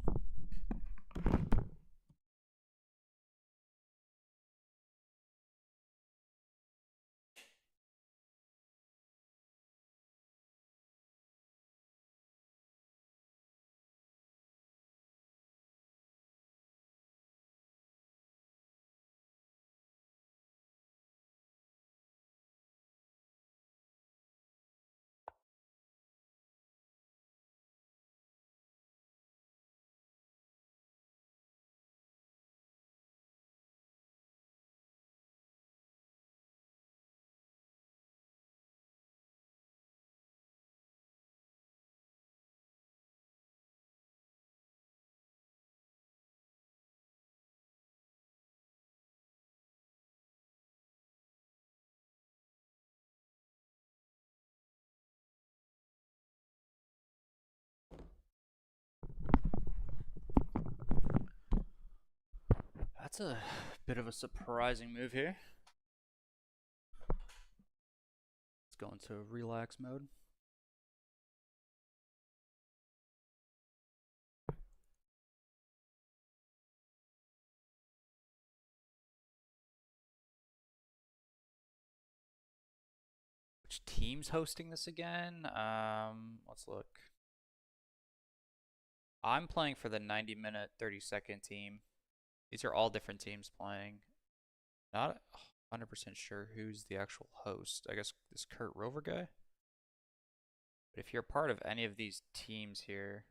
That's a bit of a surprising move here. Let's go into relax mode. which team's hosting this again? Let's look. I'm playing for the 90-minute, 30-second team. These are all different teams playing. Not 100% sure who's the actual host. I guess this Kurt Rover guy. But if you're part of any of these teams here,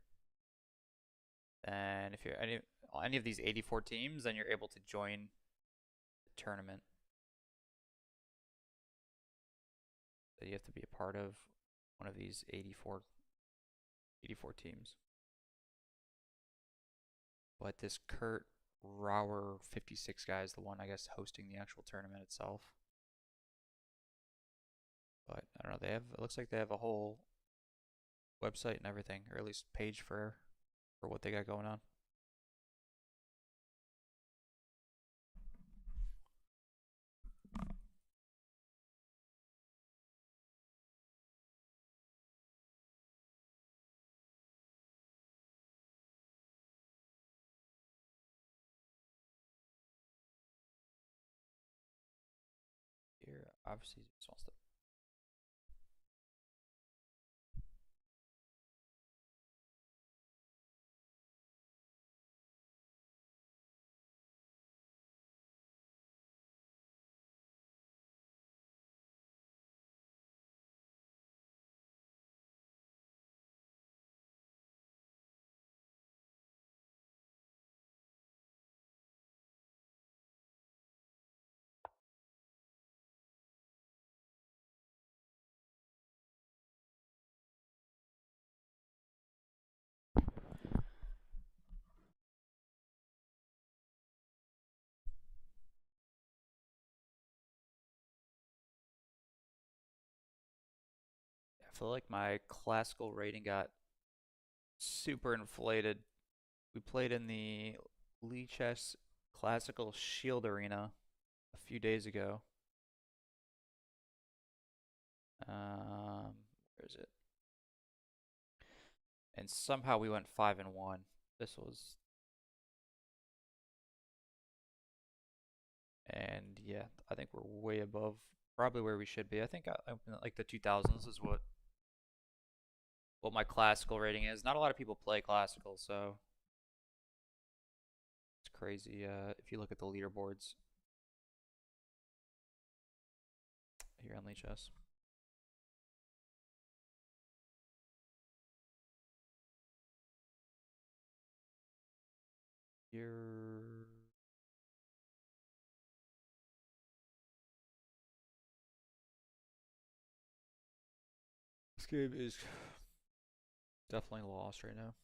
then if you're any of these 84 teams, then you're able to join the tournament. So you have to be a part of one of these 84 teams. But this Kurt Rauer 56 guy is the one, I guess, hosting the actual tournament itself. But I don't know, it looks like they have a whole website and everything, or at least page for what they got going on. Here, obviously, just wants to. I feel like my classical rating got super inflated. We played in the Lee Chess Classical Shield Arena a few days ago. Where is it? And somehow we went 5-1. This was, and yeah, I think we're way above probably where we should be. I think like the 2000s is what my classical rating is. Not a lot of people play classical, so it's crazy. If you look at the leaderboards here on Lee Chess. Here. This game is definitely lost right now.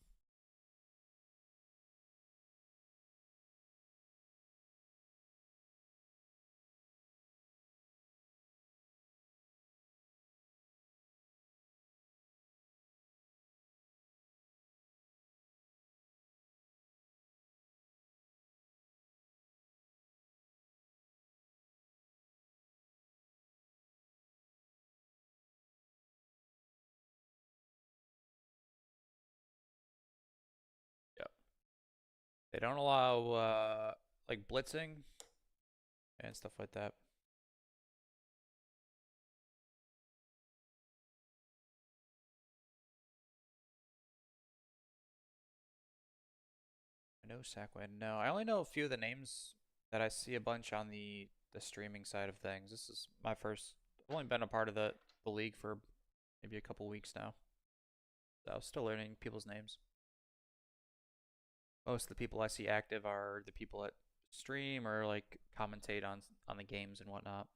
Yep. They don't allow like blitzing and stuff like that. I know Sackway. No, I only know a few of the names that I see a bunch on the streaming side of things. This is my first. I've only been a part of the league for maybe a couple weeks now. So I'm still learning people's names. Most of the people I see active are the people that stream or like commentate on the games and whatnot.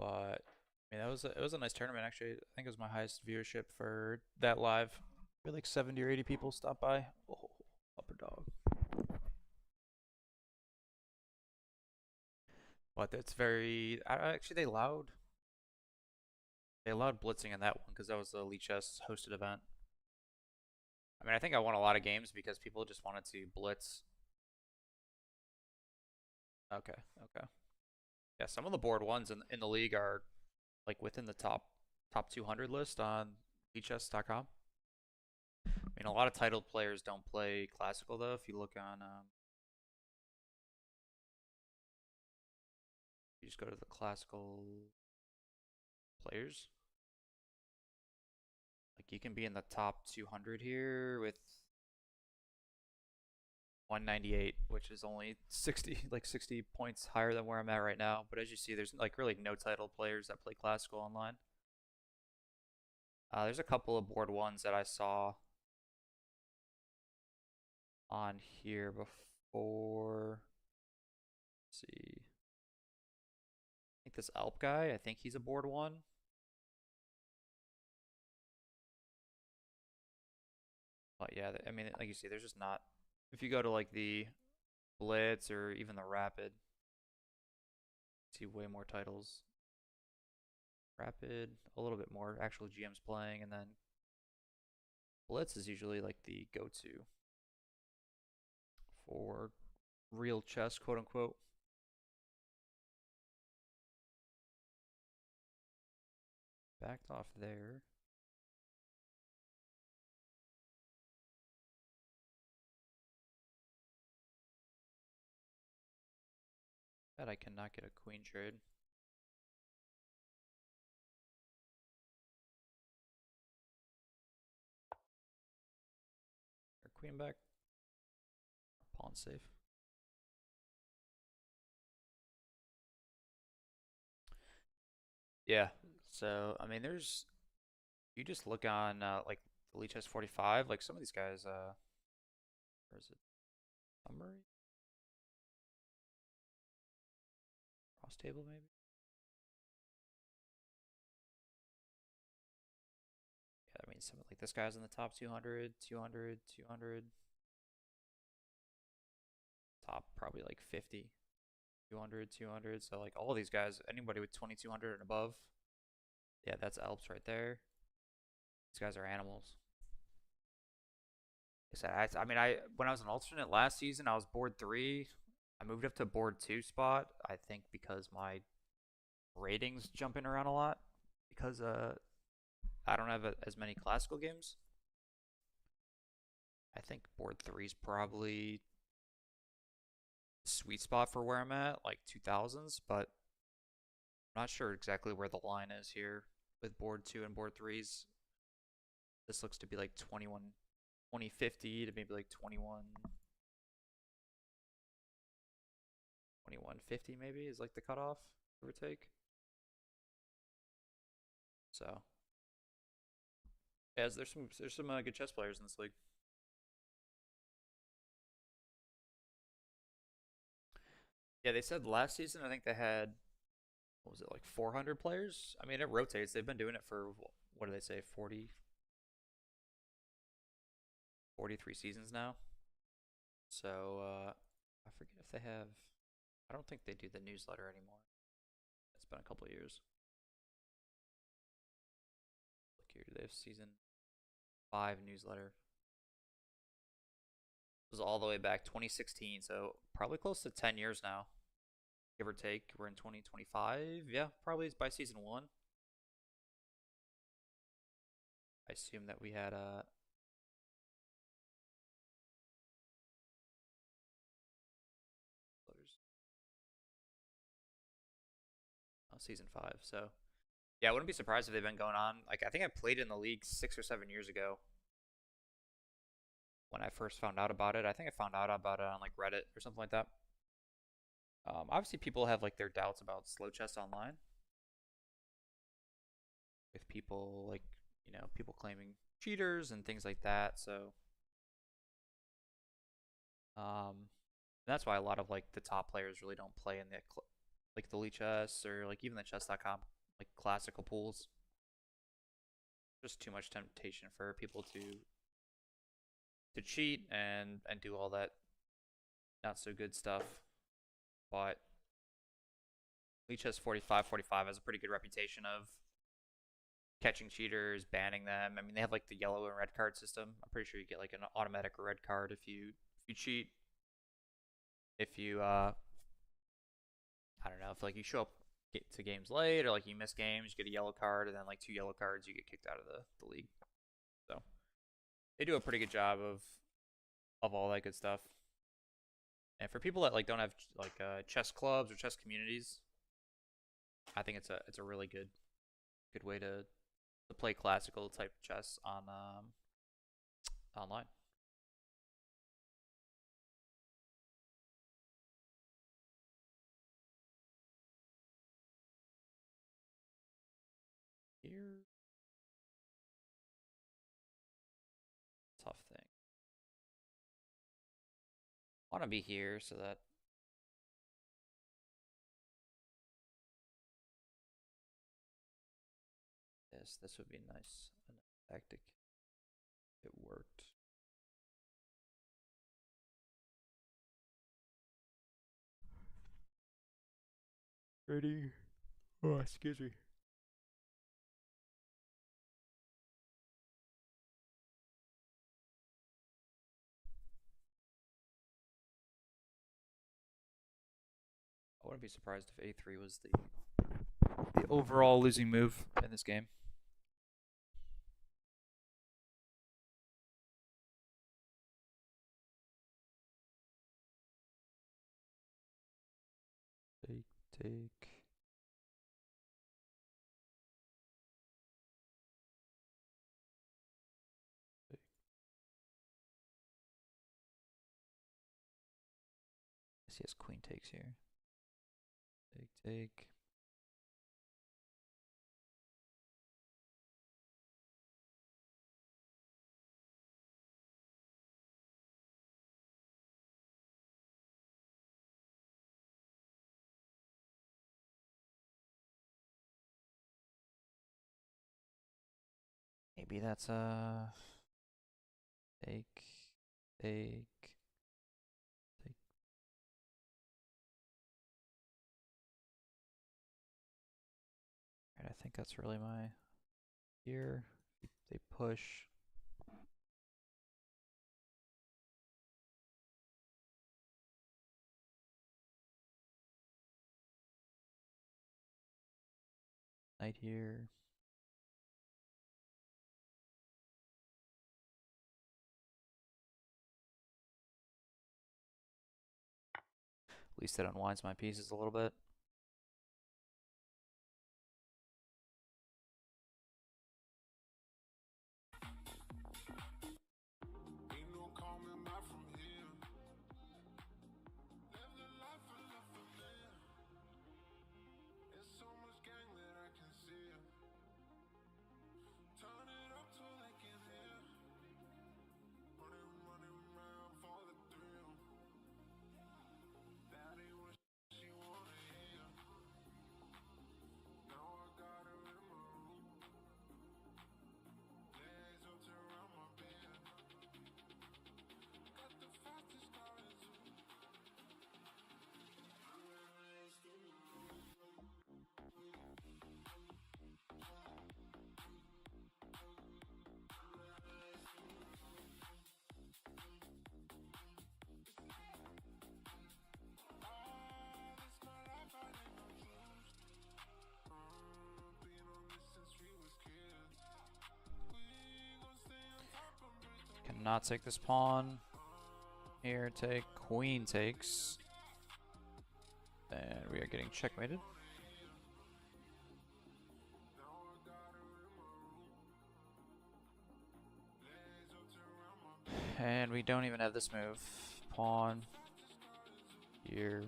But I mean, it was a nice tournament actually. I think it was my highest viewership for that live. Like 70 or 80 people stopped by. Oh, upper dog. But it's very actually they allowed blitzing in that one because that was the Lee Chess hosted event. I mean, I think I won a lot of games because people just wanted to blitz. Okay, okay. Yeah, some of the board ones in the league are like within the top 200 list on leechess.com. I mean, a lot of titled players don't play classical though. If you look on, you just go to the classical players. Like you can be in the top 200 here with 198, which is only 60, like 60 points higher than where I'm at right now. But as you see, there's like really no title players that play classical online. There's a couple of board ones that I saw on here before. Let's see. I think this Alp guy, I think he's a board one. But yeah, I mean, like you see, there's just not. If you go to like the Blitz or even the Rapid, see way more titles. Rapid, a little bit more actual GMs playing, and then Blitz is usually like the go-to for real chess, quote unquote. Backed off there. Bet I cannot get a queen trade. Or queen back. Pawn safe. Yeah. So I mean, there's you just look on like the Leech S45, like some of these guys. Where is it? Summary? Cross table maybe. Yeah, I mean, some like this guy's in the top 200, 200, 200. Top probably like 50, 200, 200. So like all these guys, anybody with 2200 and above. Yeah, that's Alps right there. These guys are animals. I mean, I when I was an alternate last season, I was board 3. I moved up to board 2 spot. I think because my ratings jumping around a lot because I don't have as many classical games. I think board 3 is probably sweet spot for where I'm at, like 2000s, but I'm not sure exactly where the line is here with board 2 and board 3s. This looks to be like 2050 to maybe like 2150 maybe is like the cutoff, give or take. So, yeah, there's some good chess players in this league. Yeah, they said last season I think they had what was it like 400 players? I mean, it rotates. They've been doing it for what do they say 43 seasons now. So, I forget if they have I don't think they do the newsletter anymore. It's been a couple of years. Look here, they have season 5 newsletter. It was all the way back 2016, so probably close to 10 years now, give or take. We're in 2025. Yeah, probably by season 1. I assume that we had season 5. So yeah, I wouldn't be surprised if they've been going on. Like I think I played in the league 6 or 7 years ago when I first found out about it. I think I found out about it on like Reddit or something like that. Obviously, people have like their doubts about slow chess online, with people like people claiming cheaters and things like that. So that's why a lot of like the top players really don't play in the like the League Chess or like even the chess.com like classical pools. Just too much temptation for people to cheat and do all that not so good stuff. But League Chess 45 has a pretty good reputation of catching cheaters, banning them. I mean, they have like the yellow and red card system. I'm pretty sure you get like an automatic red card if you cheat. If you I don't know, if like you show up to games late or like you miss games, you get a yellow card, and then like 2 yellow cards, you get kicked out of the league. So they do a pretty good job of all that good stuff. And for people that like don't have like chess clubs or chess communities, I think it's a really good way to play classical type chess on online. Here, tough thing. I want to be here so that this would be nice and tactic. It worked. Ready? Oh, excuse me. I wouldn't be surprised if A3 was the overall losing move in this game. Take. Yes, queen takes here. Take. Maybe that's a take, take, take. Right, I think that's really my here. They push. Knight here. At least it unwinds my pieces a little bit. Cannot take this pawn. Here, take. Queen takes. And we are getting checkmated. And we don't even have this move. Pawn. Here.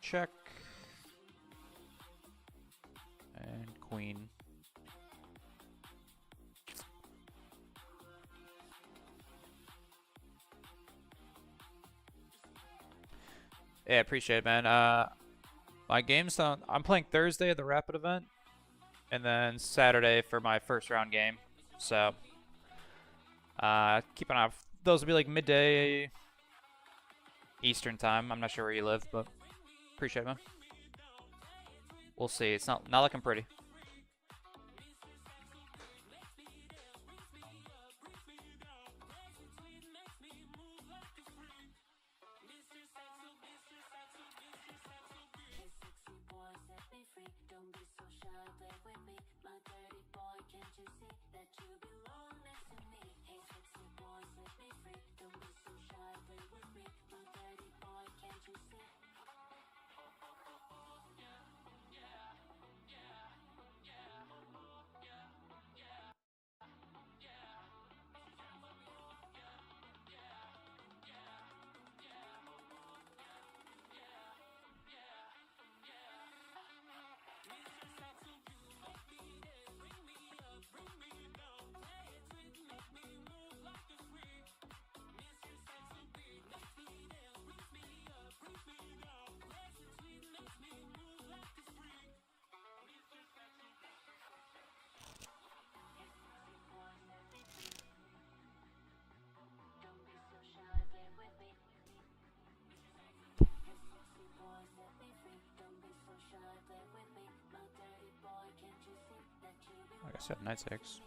Check. And queen. Yeah, appreciate it, man. My game's on. I'm playing Thursday at the Rapid event, and then Saturday for my first round game. So, keep an eye. Those will be like midday Eastern time. I'm not sure where you live, but appreciate it, man. We'll see. It's not looking pretty. I said knight 6.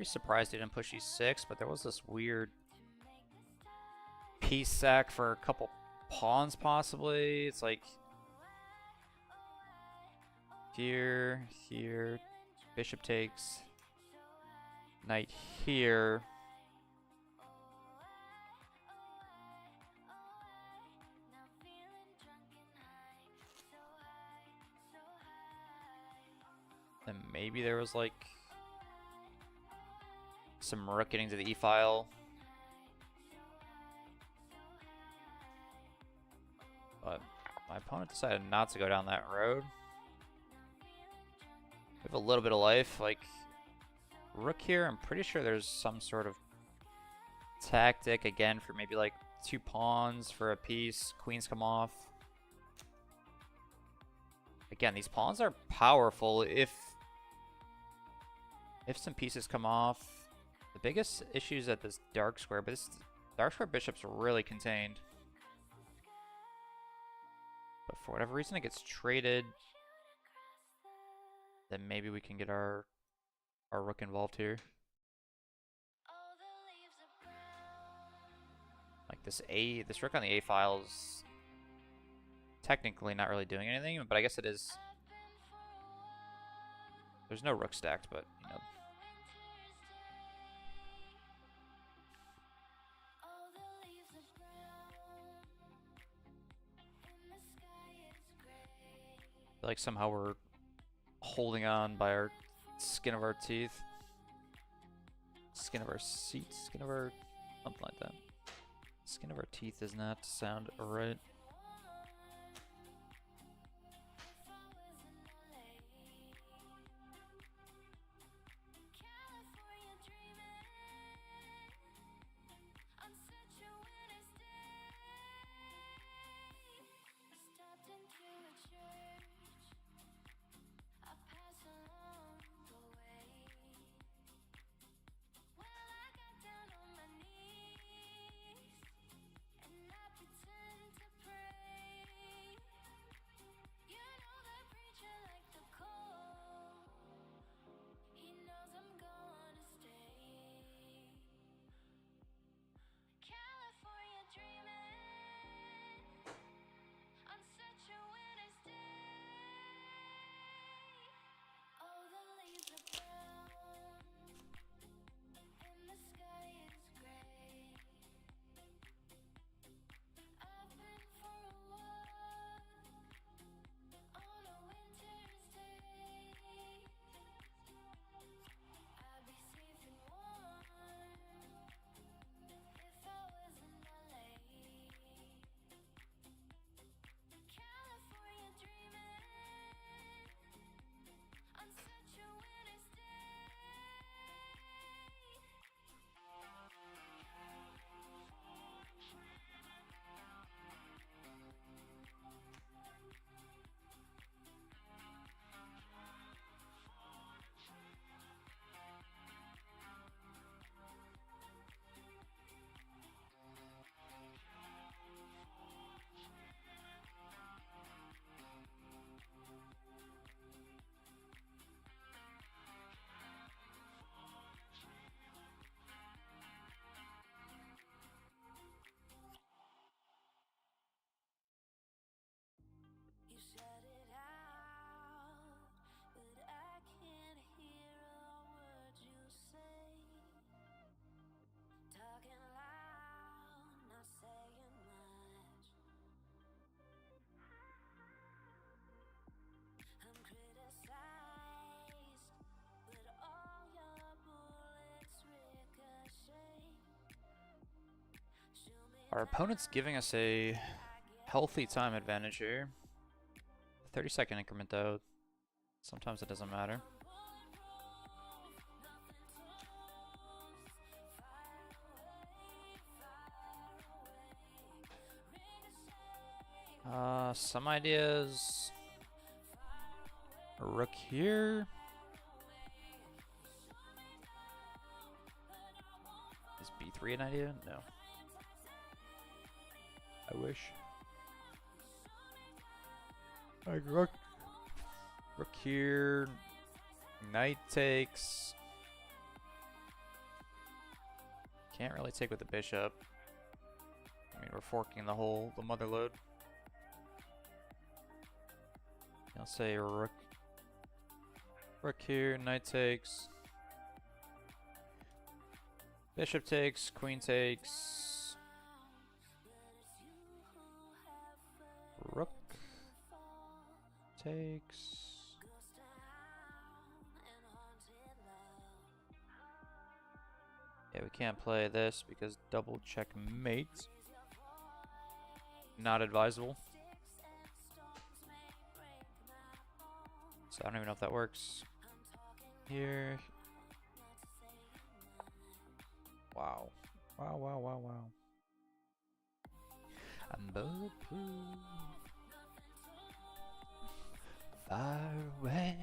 pretty surprised he didn't push e6, but there was this weird piece sack for a couple pawns possibly. It's like here, here, bishop takes, knight here. And maybe there was like some rook getting to the e-file. But my opponent decided not to go down that road. We have a little bit of life, like rook here. I'm pretty sure there's some sort of tactic again for maybe like 2 pawns for a piece. Queens come off. Again, these pawns are powerful if some pieces come off. The biggest issue is at this dark square, but this dark square bishop's really contained. But for whatever reason, it gets traded. Then maybe we can get our rook involved here. Like this rook on the A file is technically not really doing anything, but I guess it is. There's no rook stacked, but you know. I feel like somehow we're holding on by our skin of our teeth. Skin of our seat, skin of our... something like that. Skin of our teeth does not sound right. Our opponent's giving us a healthy time advantage here. 30-second increment though. Sometimes it doesn't matter. Some ideas. A rook here. Is B3 an idea? No. I wish. Like rook here. Knight takes. Can't really take with the bishop. I mean, we're forking the mother load. I'll say rook. Rook here, knight takes. Bishop takes, queen takes. Rook takes. Yeah, we can't play this because double checkmate. Not advisable. So I don't even know if that works. Here. Wow. Wow, wow, wow, wow. I'm bulletproof. Far away,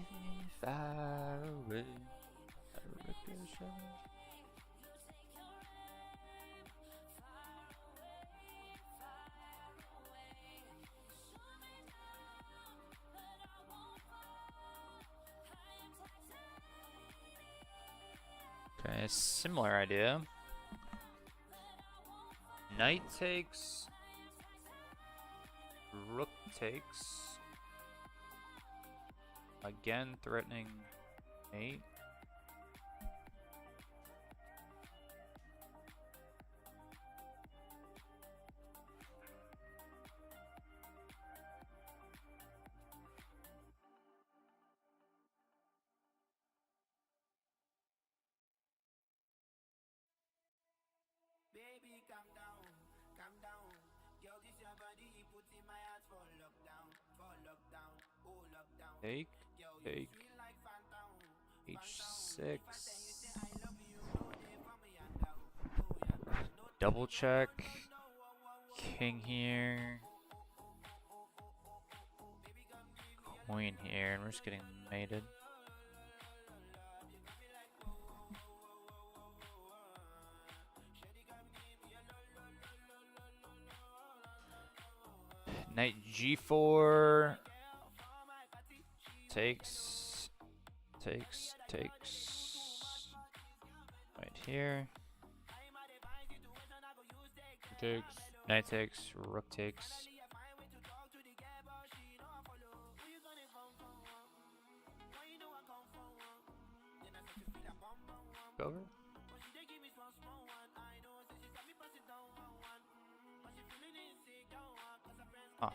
far away. Okay, similar idea. Knight takes. Rook takes. Again, threatening mate. Baby, calm down, calm down. Girl, this your body, put in my heart for lockdown, oh lockdown. Take, Girl, you take. sweet like phantom, H6. If I tell you say I love you, no day for me and down, oh yeah, down. No Double check. no, King here. Queen here, and we're just getting mated. Knight G4 takes, right here. Takes, knight takes, rook takes. Over. Oh.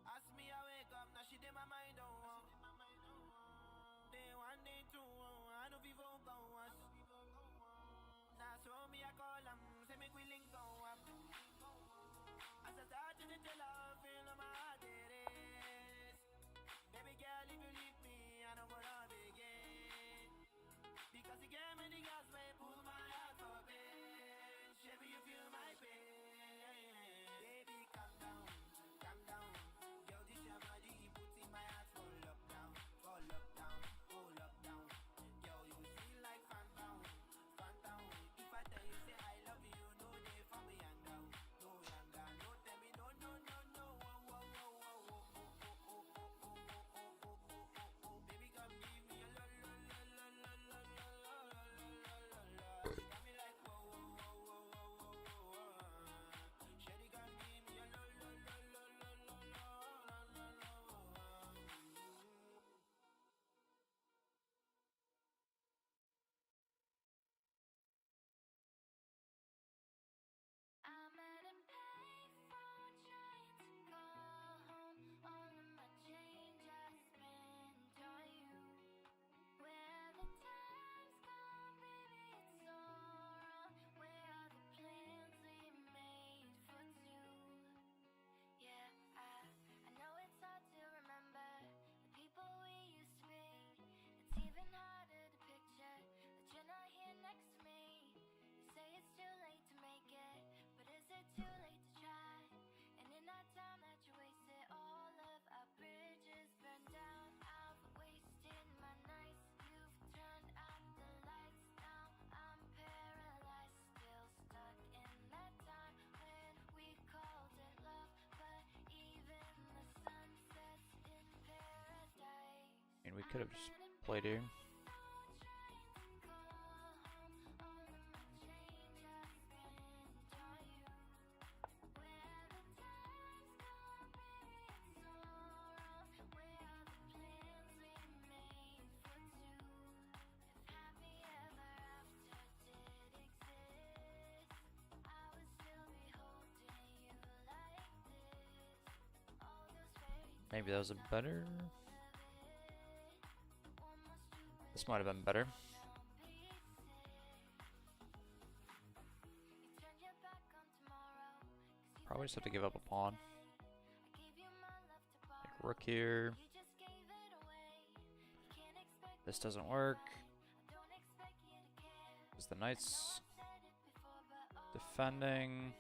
Ask me, I wake up, now she did my mind on day one, day two, I know people go us. Now so me, I call them, say make we link go up. As I start to tell her, feel on my heart it is. Baby girl, if you leave me, I don't go love again. Because you gave me the gas, may pull my heart for pain. Chevy, you feel my pain. Baby, calm down, calm down. Girl, this your body, put in my heart for lockdown, oh lockdown. could have just played here. Maybe that was a better. This might have been better. Probably just have to give up a pawn. Like rook here. This doesn't work. Is the knight's defending?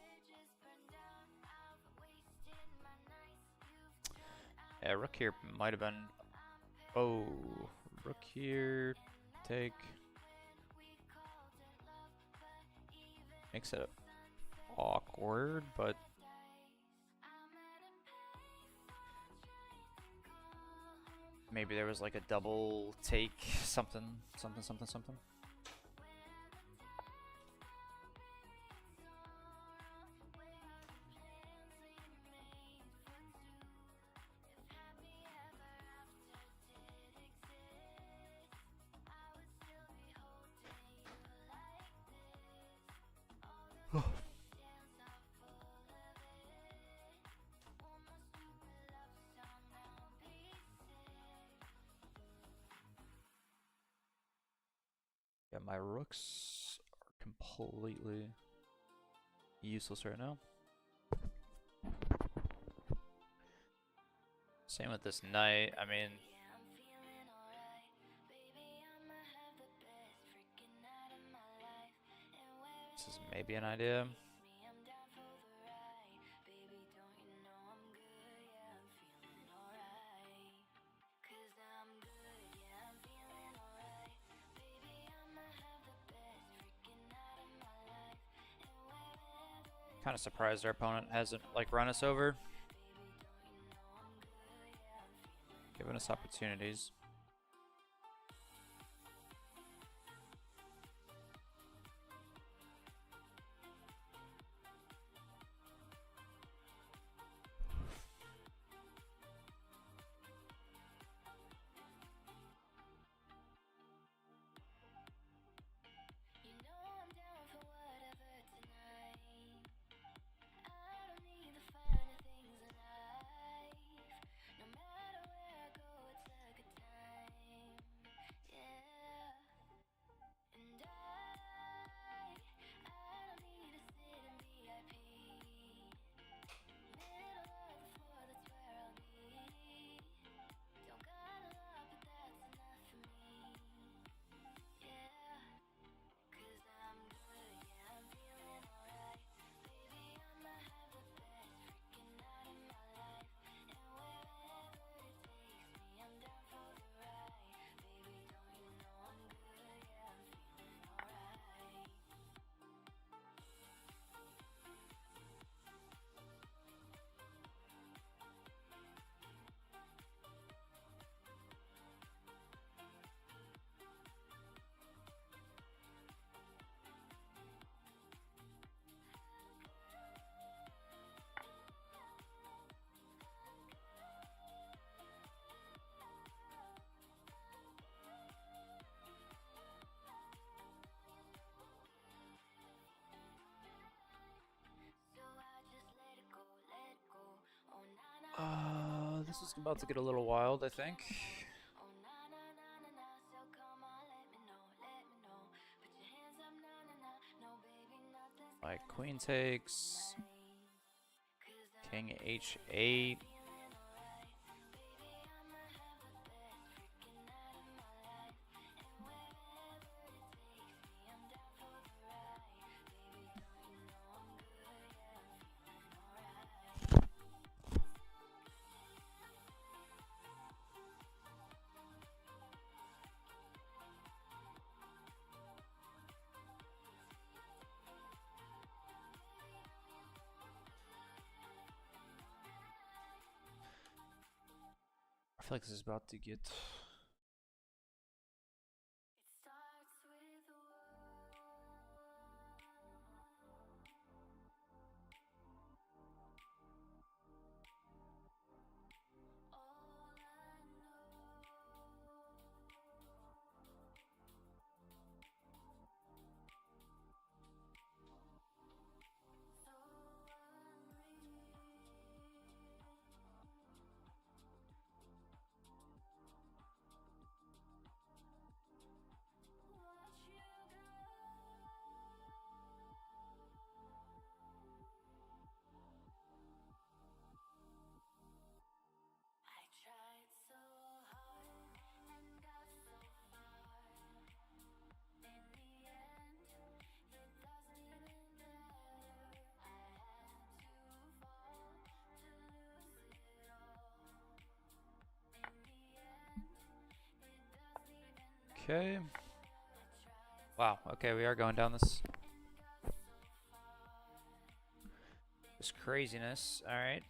Yeah, rook here might have been. Oh, rook here. Take. Makes it awkward, but. Maybe there was like a double take, something. Yeah, my rooks are completely useless right now. Same with this knight. I mean, this is maybe an idea. Kind of surprised our opponent hasn't like run us over, given us opportunities. This is about to get a little wild, I think. My queen takes. King h8. I feel like this is about to get Okay. Wow. Okay, we are going down this craziness. All right.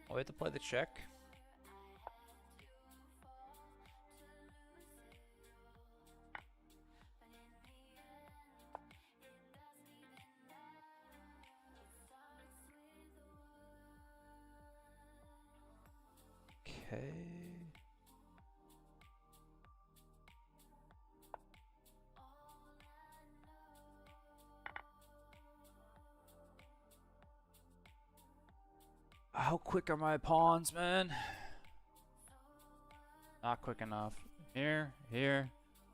We have to play the check. Okay. How quick are my pawns, man? Not quick enough. Here, here,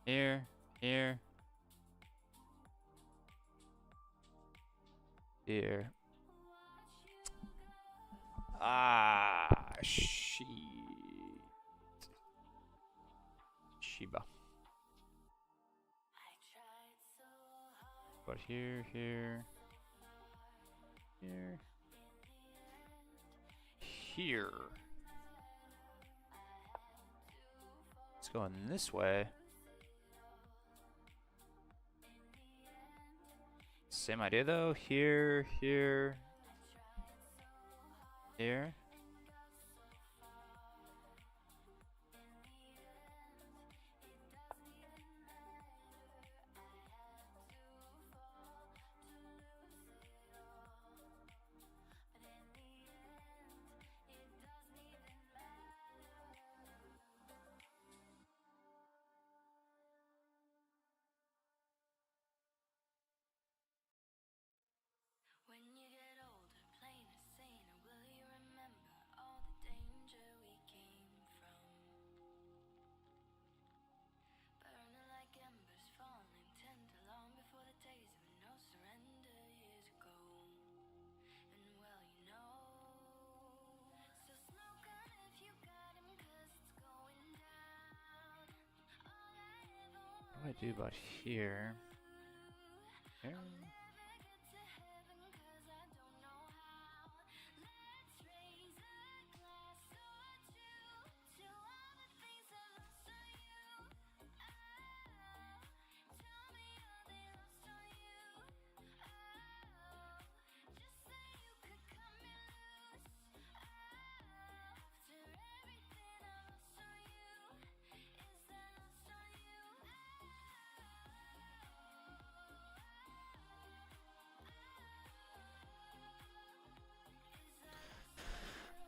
here, here. Here. Ah, shit. Shiba. But here, here, here, here. It's going this way. Same idea though. Here, here, here. When you get older, plainer, saner, will you remember all the danger we came from? Burning like embers, falling tender long before the days of no surrender years ago. And well, you know, so smoke on if you got him, 'cause it's going down. All I ever What do I do about here? Here.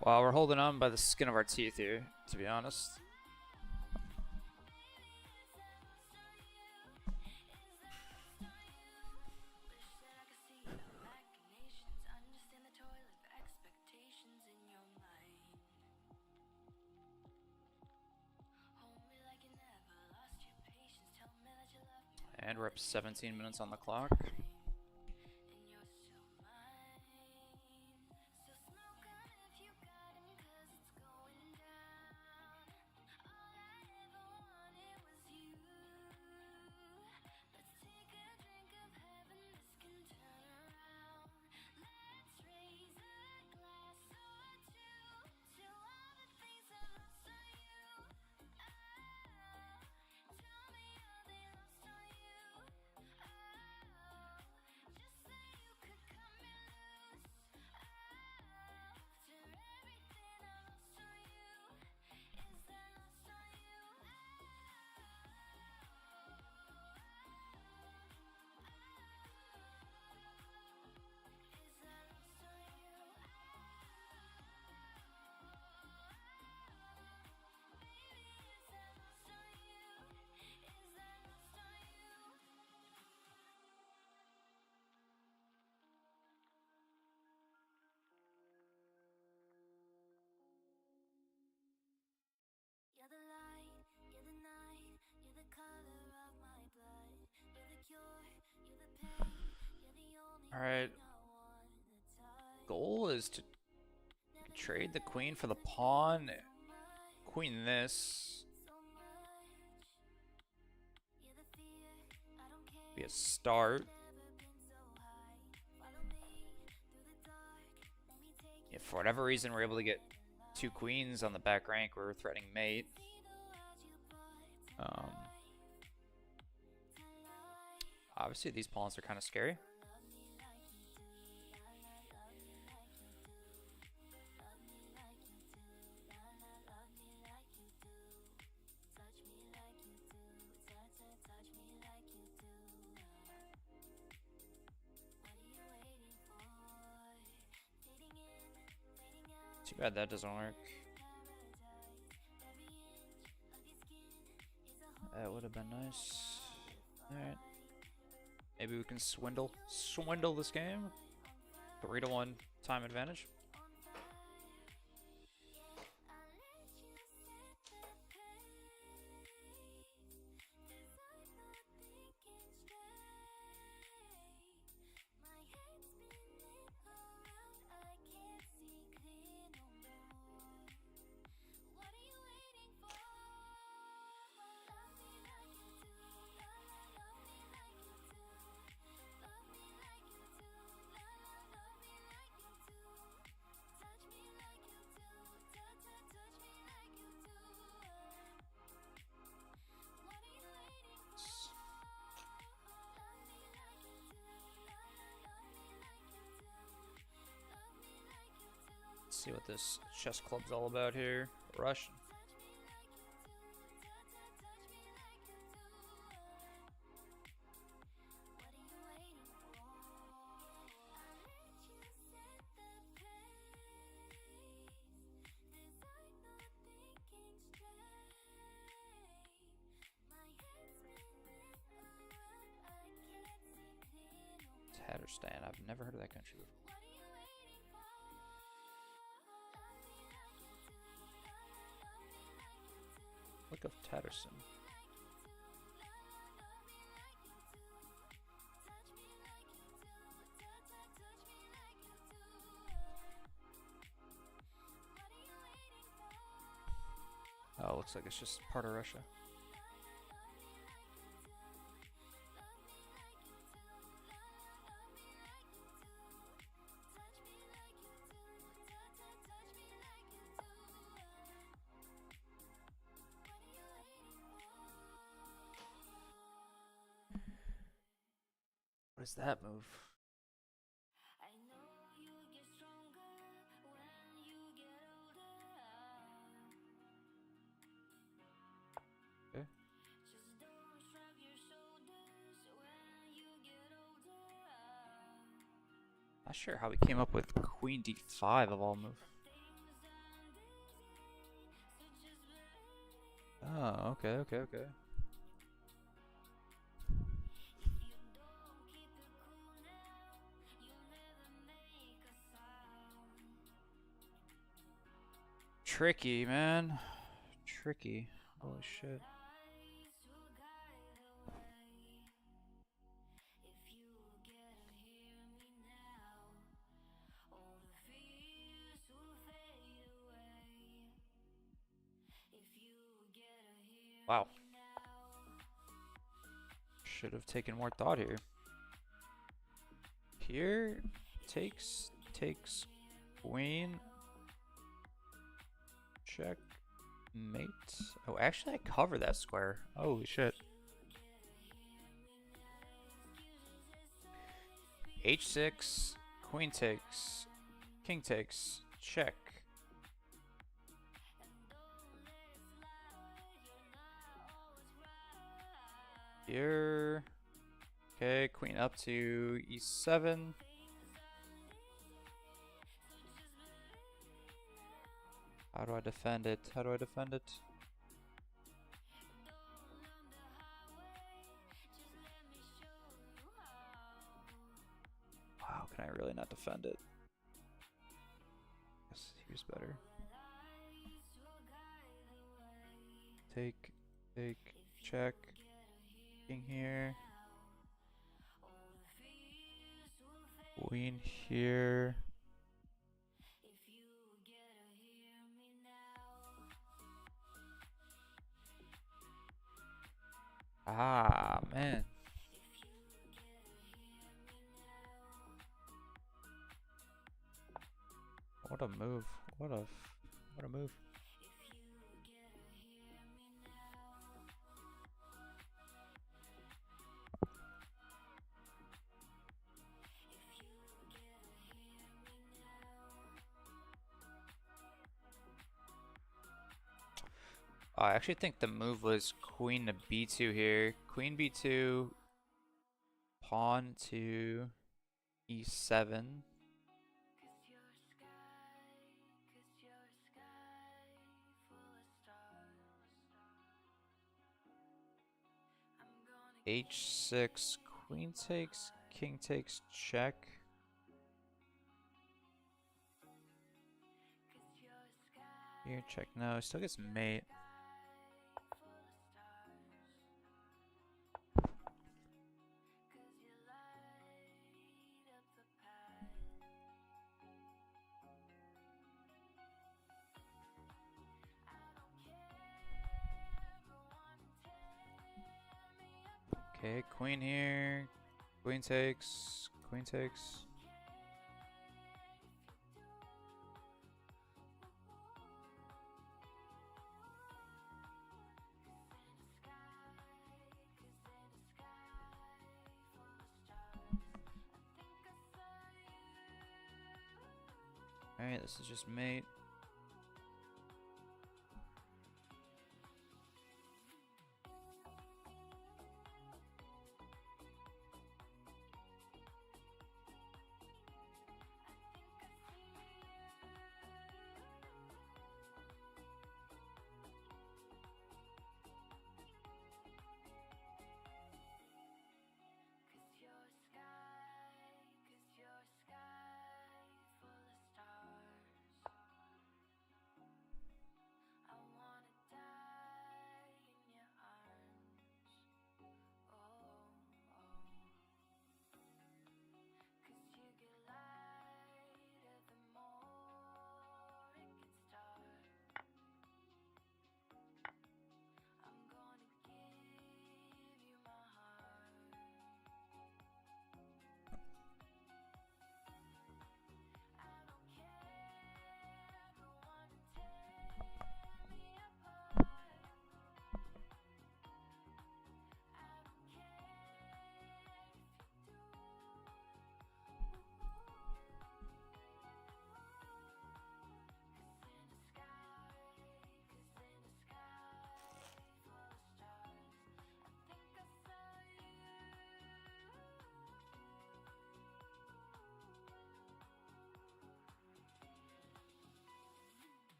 Wow, we're holding on by the skin of our teeth here, to be honest. And we're up 17 minutes on the clock. You're the light, you're the night, you're the color of my blood. You're the cure, you're the pain, you're the only Alright. thing I wanna touch. Goal is to trade the queen for the pawn. Queen this. Be a start. If for whatever reason we're able to get two queens on the back rank, we're threatening mate. Obviously, these pawns are kind of scary. Too bad that doesn't work. That would have been nice. Alright. Maybe we can swindle this game. 3-1 time advantage. Let's see what this chess club's all about here. Rush. Tatterstan. I've never heard of that country before. Look of Tatterson. Oh, looks like it's just part of Russia. What is that move? Okay. Not sure how we came up with Queen D5 of all moves. Oh, okay. Tricky, man. Tricky. Holy shit. Wow. Should have taken more thought here. Here takes queen. Check mate. Oh, actually I cover that square. Holy shit. H6, queen takes, king takes, check. Here. Okay, queen up to e7. How do I defend it? Wow, can I really not defend it? Yes, here's better. Take, check. King here. Queen here. Ah, man. What a move. What a move. I actually think the move was queen to b2 here. Queen b2, pawn to e7. h6, queen takes, king takes, check. Here, check, no, still gets mate. Okay, queen here, queen takes, queen takes. Alright, this is just mate.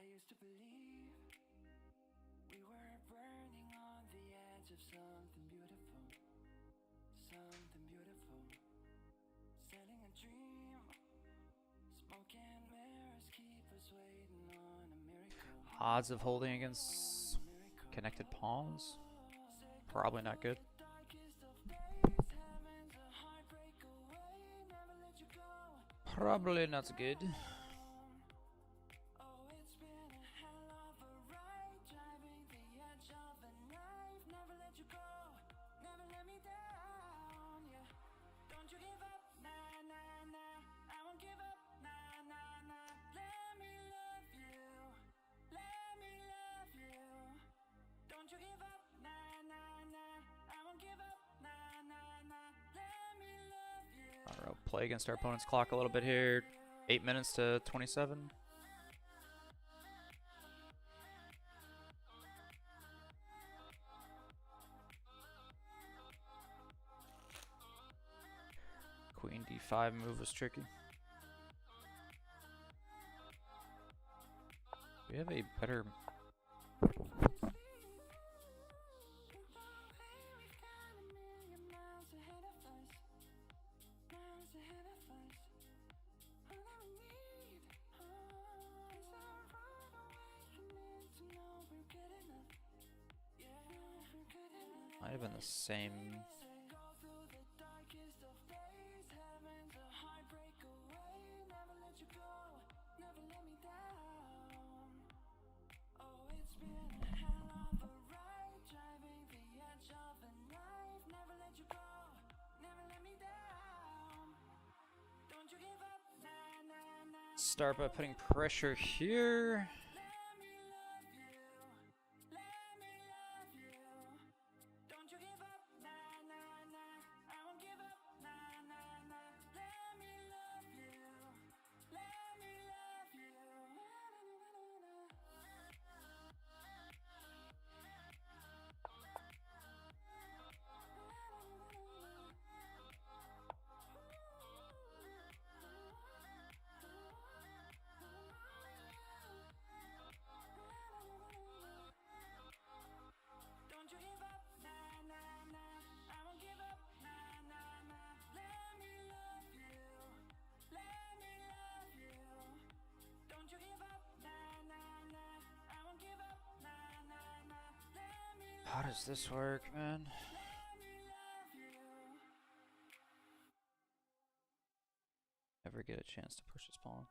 I used to believe we were burning on the edge of something beautiful, something beautiful. Selling a dream, smoke and mirrors keep us waiting on a miracle. Odds of holding against connected pawns? Probably not good. Probably not good. I don't know, play against our opponent's clock a little bit here. 8 minutes to 27. Queen d5 move was tricky. We have a better... Might have been the same. Start by putting pressure here. How does this work, man? Never get a chance to push this pawn.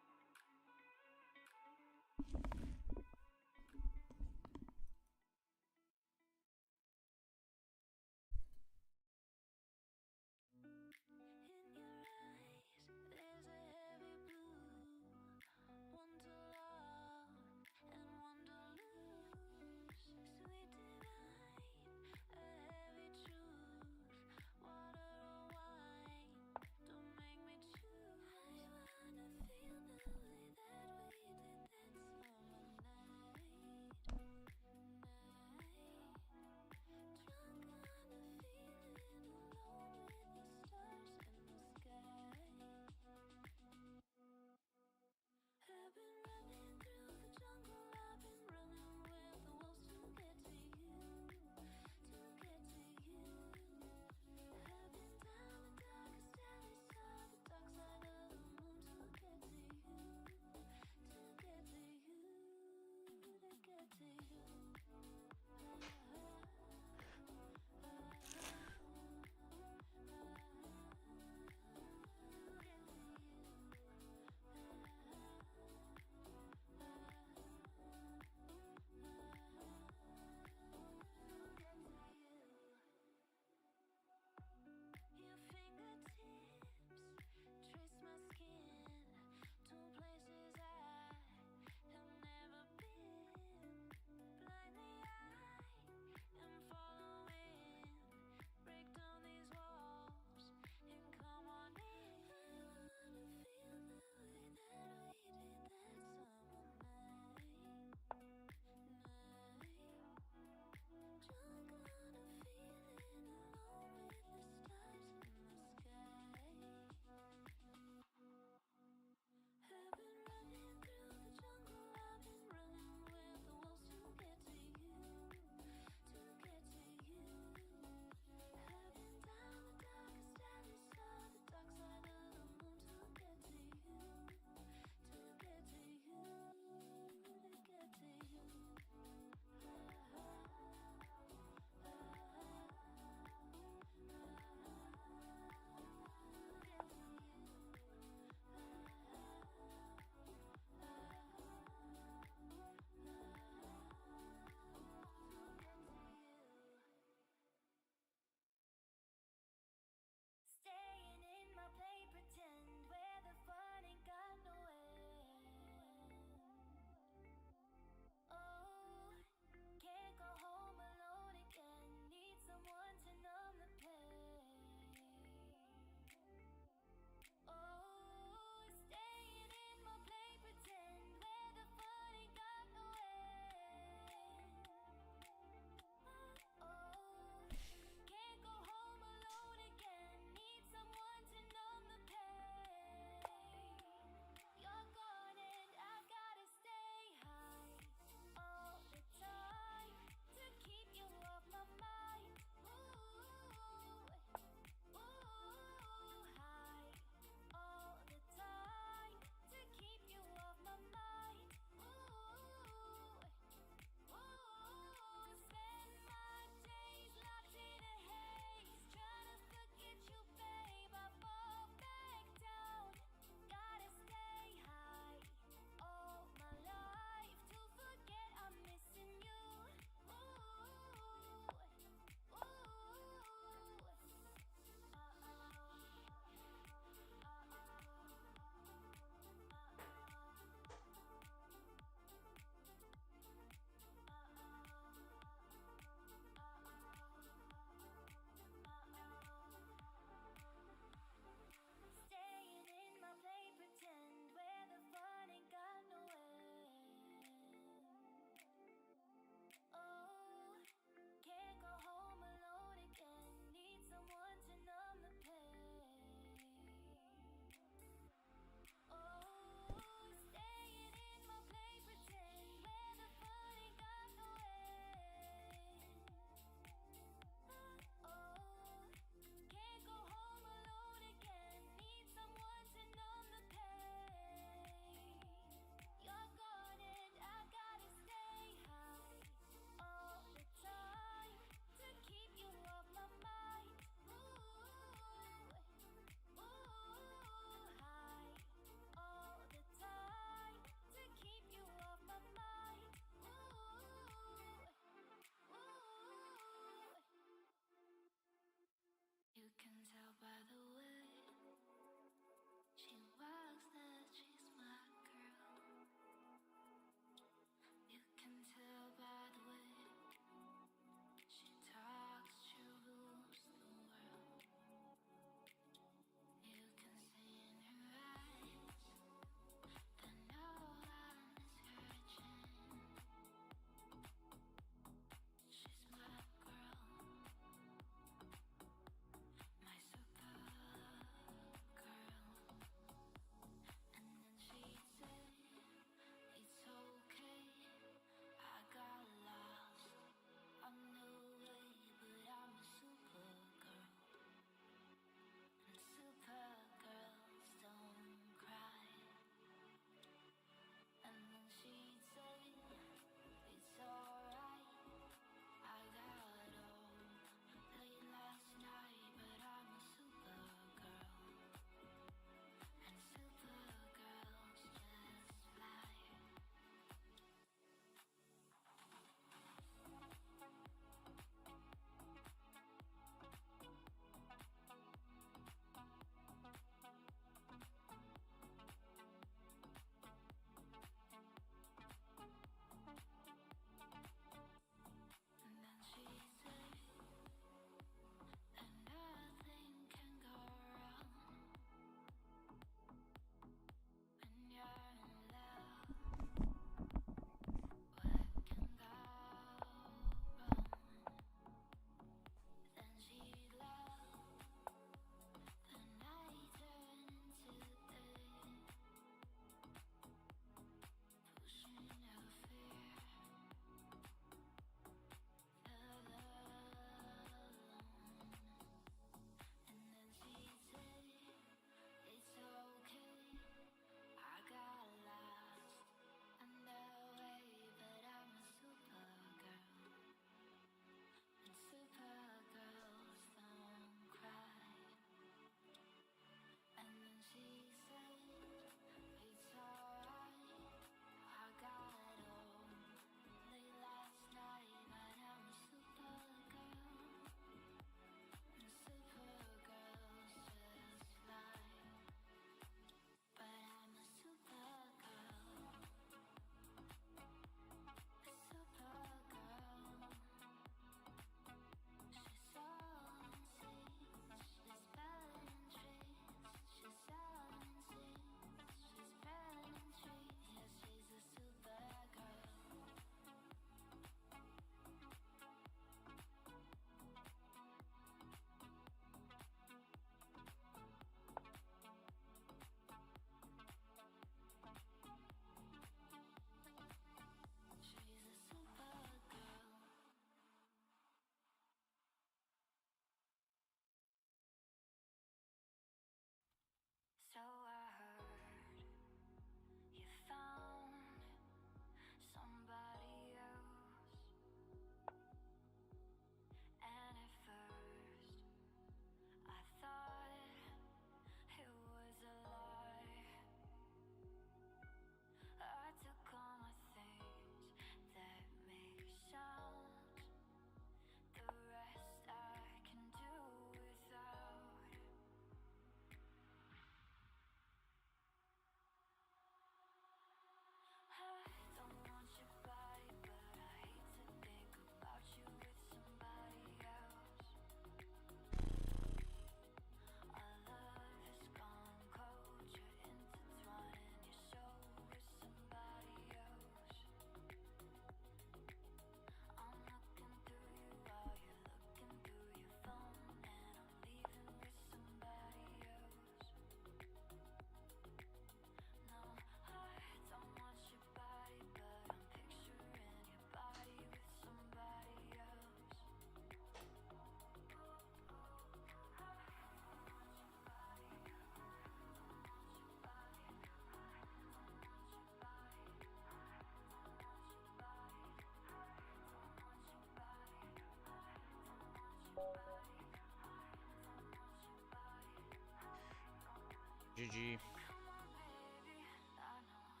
GG. Come on, baby, I know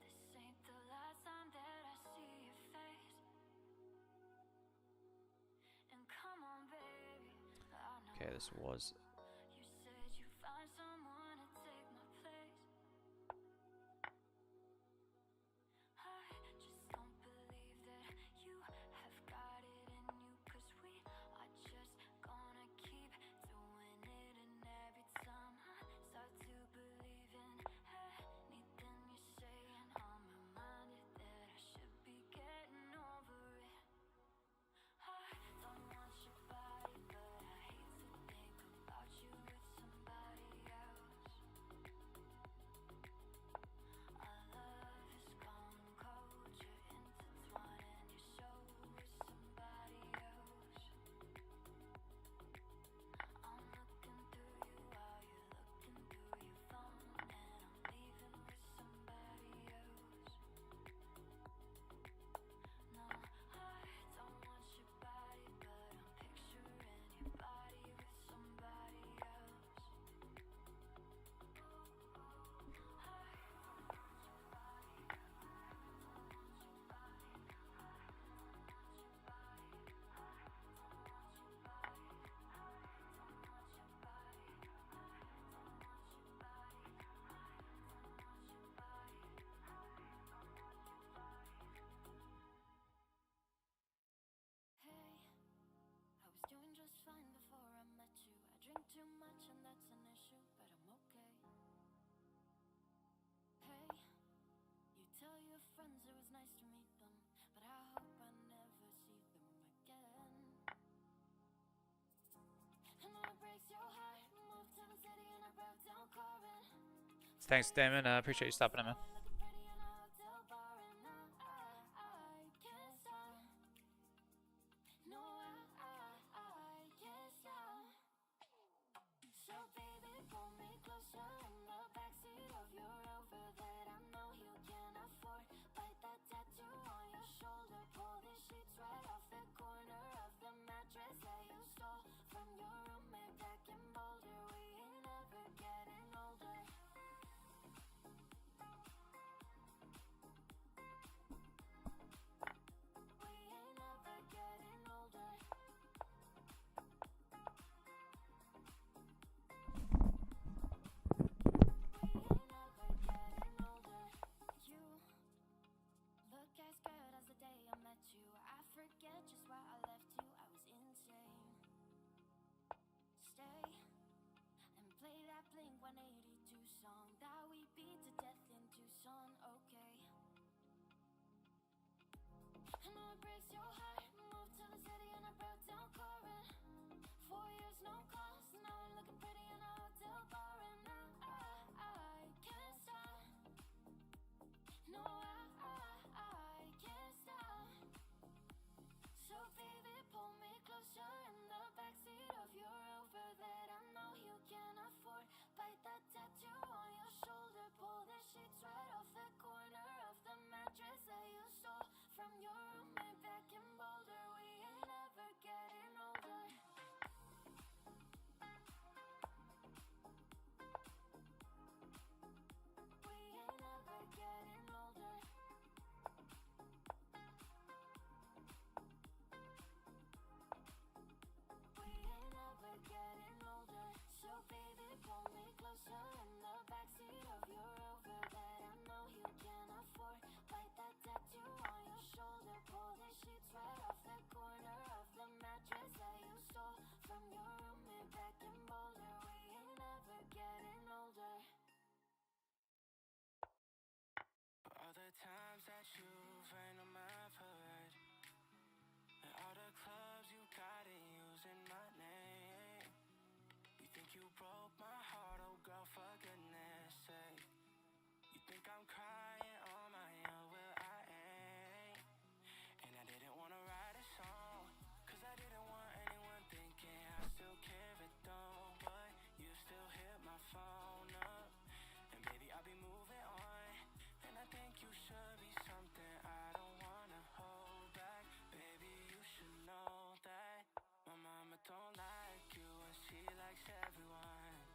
this ain't the last time that I see your face. And come on, baby, I know Okay, this was. you said you find someone to take my place. I just don't believe that you have got it in you, 'cause we are just gonna keep doing it. And every time I start to believe in anything you're saying, I'm reminded that I should be getting over it. I don't want your body, but I hate to think about you with somebody else. Our love has gone cold, you're intertwining your soul with somebody else. I'm looking through you while you're looking through your phone, and I'm leaving with somebody else. No, I don't want your body, but I'm picturing your body with somebody else. Hey, I was doing just fine before I met you. I drink too much and that's an issue, but I'm okay. Hey, you tell your friends it was nice to meet them, but I hope I never see them again. And when it breaks your heart, move to the city and I broke down crying. Thanks, Damon. I appreciate you stopping in, man. Looking pretty in a hotel bar, and I can't stop. No, I can't stop. So baby, pull me closer in the backseat of your Rover that I know you can afford. Bite that tattoo on your shoulder, pull the sheets right off the corner of the mattress that you stole from your roommate back in Boulder. We ain't ever getting older. We ain't ever getting older. Look as good as the day I met you. I forget just why I left you. I was insane. Stay and play that Blink 182 song that we beat to death in Tucson. Okay. I know it breaks your heart. Moved to the city and I broke down crying. 4 years no calls. Now we're looking pretty in a hotel bar, and I can't stop. No, I can't stop. So baby, pull me closer in the backseat of your Rover that I know you can afford. Bite that tattoo on your shoulder, pull the sheets right off the corner of the mattress that you stole from your roommate back in Boulder. We ain't ever getting older. We ain't ever getting older. We ain't ever getting older. So baby, pull me closer in the backseat of your Rover that I know you can afford. Bite that tattoo on your shoulder, pull the sheets right off the corner of the mattress that you stole from your roommate back in Boulder. We ain't ever getting older. All the times that you've rained on my parade, and all the clubs you got in using my name. You think you broke my heart, oh girl, for goodness sake. You think I'm crying on my own, well I ain't. And I didn't wanna write a song, 'cause I didn't want anyone thinking I still care it though. But you still hit my phone up, and baby I'll be moving on. And I think you should be something I don't wanna hold back. Baby, you should know that my mama don't like you and she likes everyone.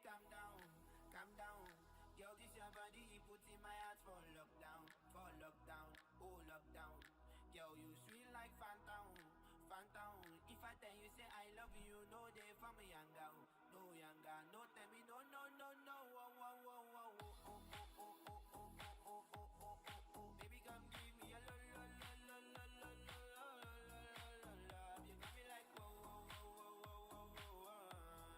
calm down, calm down. Yo, this your body, you put in my heart for lockdown, oh lockdown. Yo, you sweet like phantom, phantom. If I tell you say I love you, no day for me younger, no younger, no tell me no, no, no, no. Oh, oh, oh, oh, oh, oh, oh, oh, oh, oh, oh, oh, oh, oh. Baby, come give me a lo, lo, lo, lo, lo, lo, lo, lo, lo, lo, love. You got me like whoa, whoa, whoa, whoa, whoa, whoa, whoa.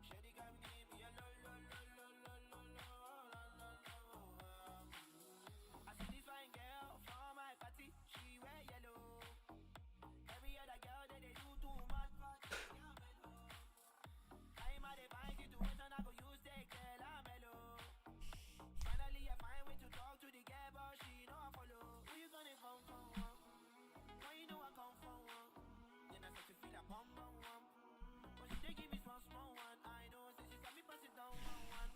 Shawty, come give me a lo, lo, lo, lo, lo, lo, lo, lo, lo, lo. I see this fine girl for my party, she wear yellow. Every other girl that they do too much for this girl mellow. I'm at a fine situation, I go use the girl, I'm mellow. Finally I find way to talk to the girl, but she know I follow. Who you gonna phone for? Why you know I come for one? Then I start to feel a bum bum bum. But she dey give me small small one. I know, say she got me pass it down one.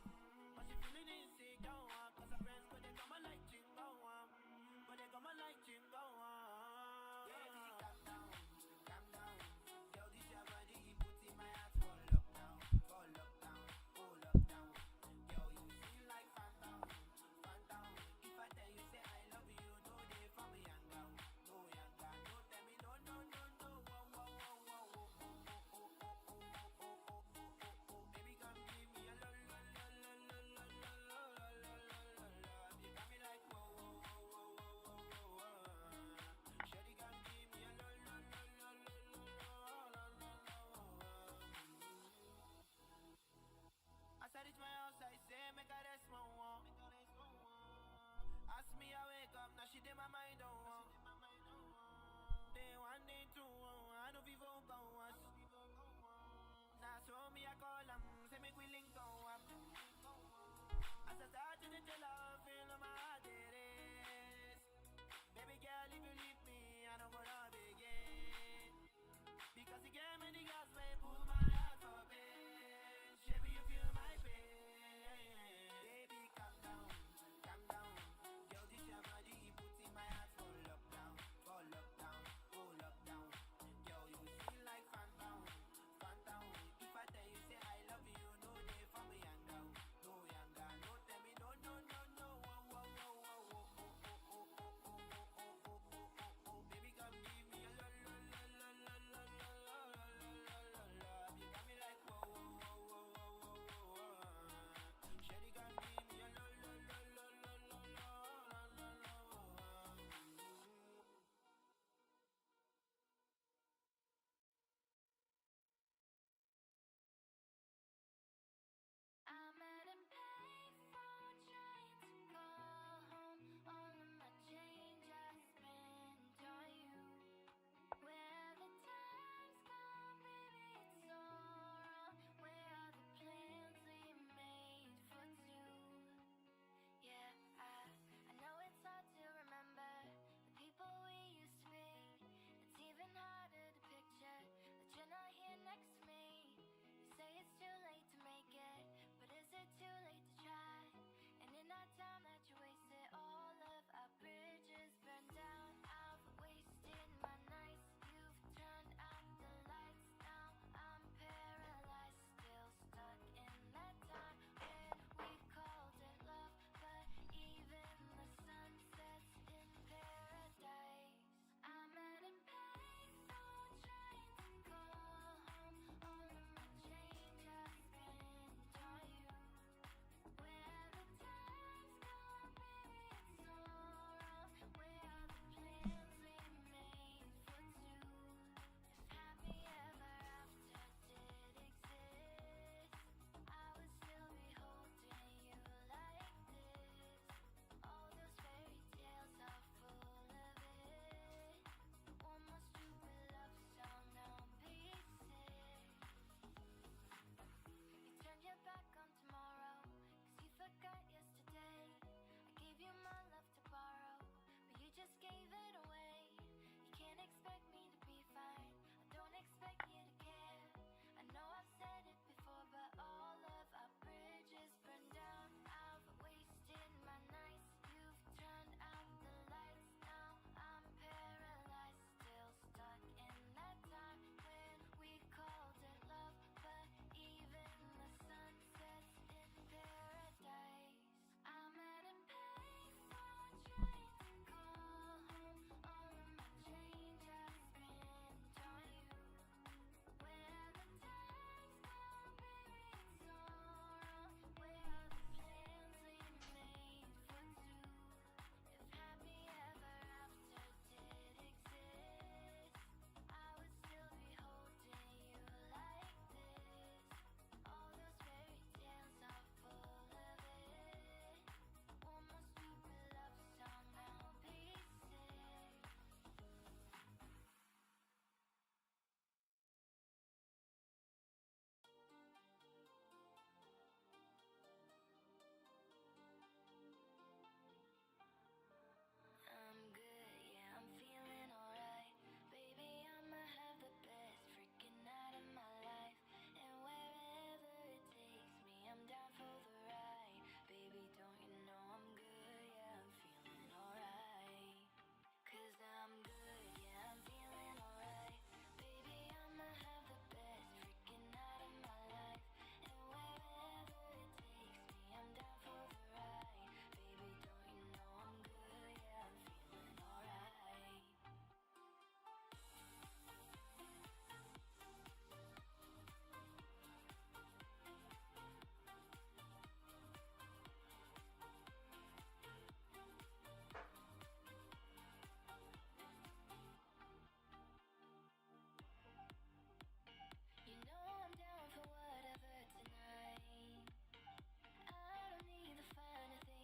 But she feeling insecure, cause her friends go they come and like chingo, but they come and like chingo. Yeah, baby, calm down, calm down. Yo, this your body, you put in my heart for lockdown, oh lockdown. Yo, you feel like phantom, phantom. If I tell you say I love you, no day for me younger, no younger, no tell me no, no, no, no. Oh, oh, oh, oh, oh, oh, oh, oh, oh, oh, oh, oh, oh, oh. Baby, come give me a lo, lo, lo, lo, lo, lo, lo, lo, lo, lo, lo, lo. You got me like whoa, whoa, whoa, whoa, whoa, whoa, whoa. Shawty, come give me a lo, lo, lo, lo, lo, lo, lo, lo, lo, lo. As I reach my house, I say, make a rest, my one. Ask me, I wake up, now she did my mind, oh. Day one, day two, I know people go us. Now, so me, I call them, say, make we link, go up. As I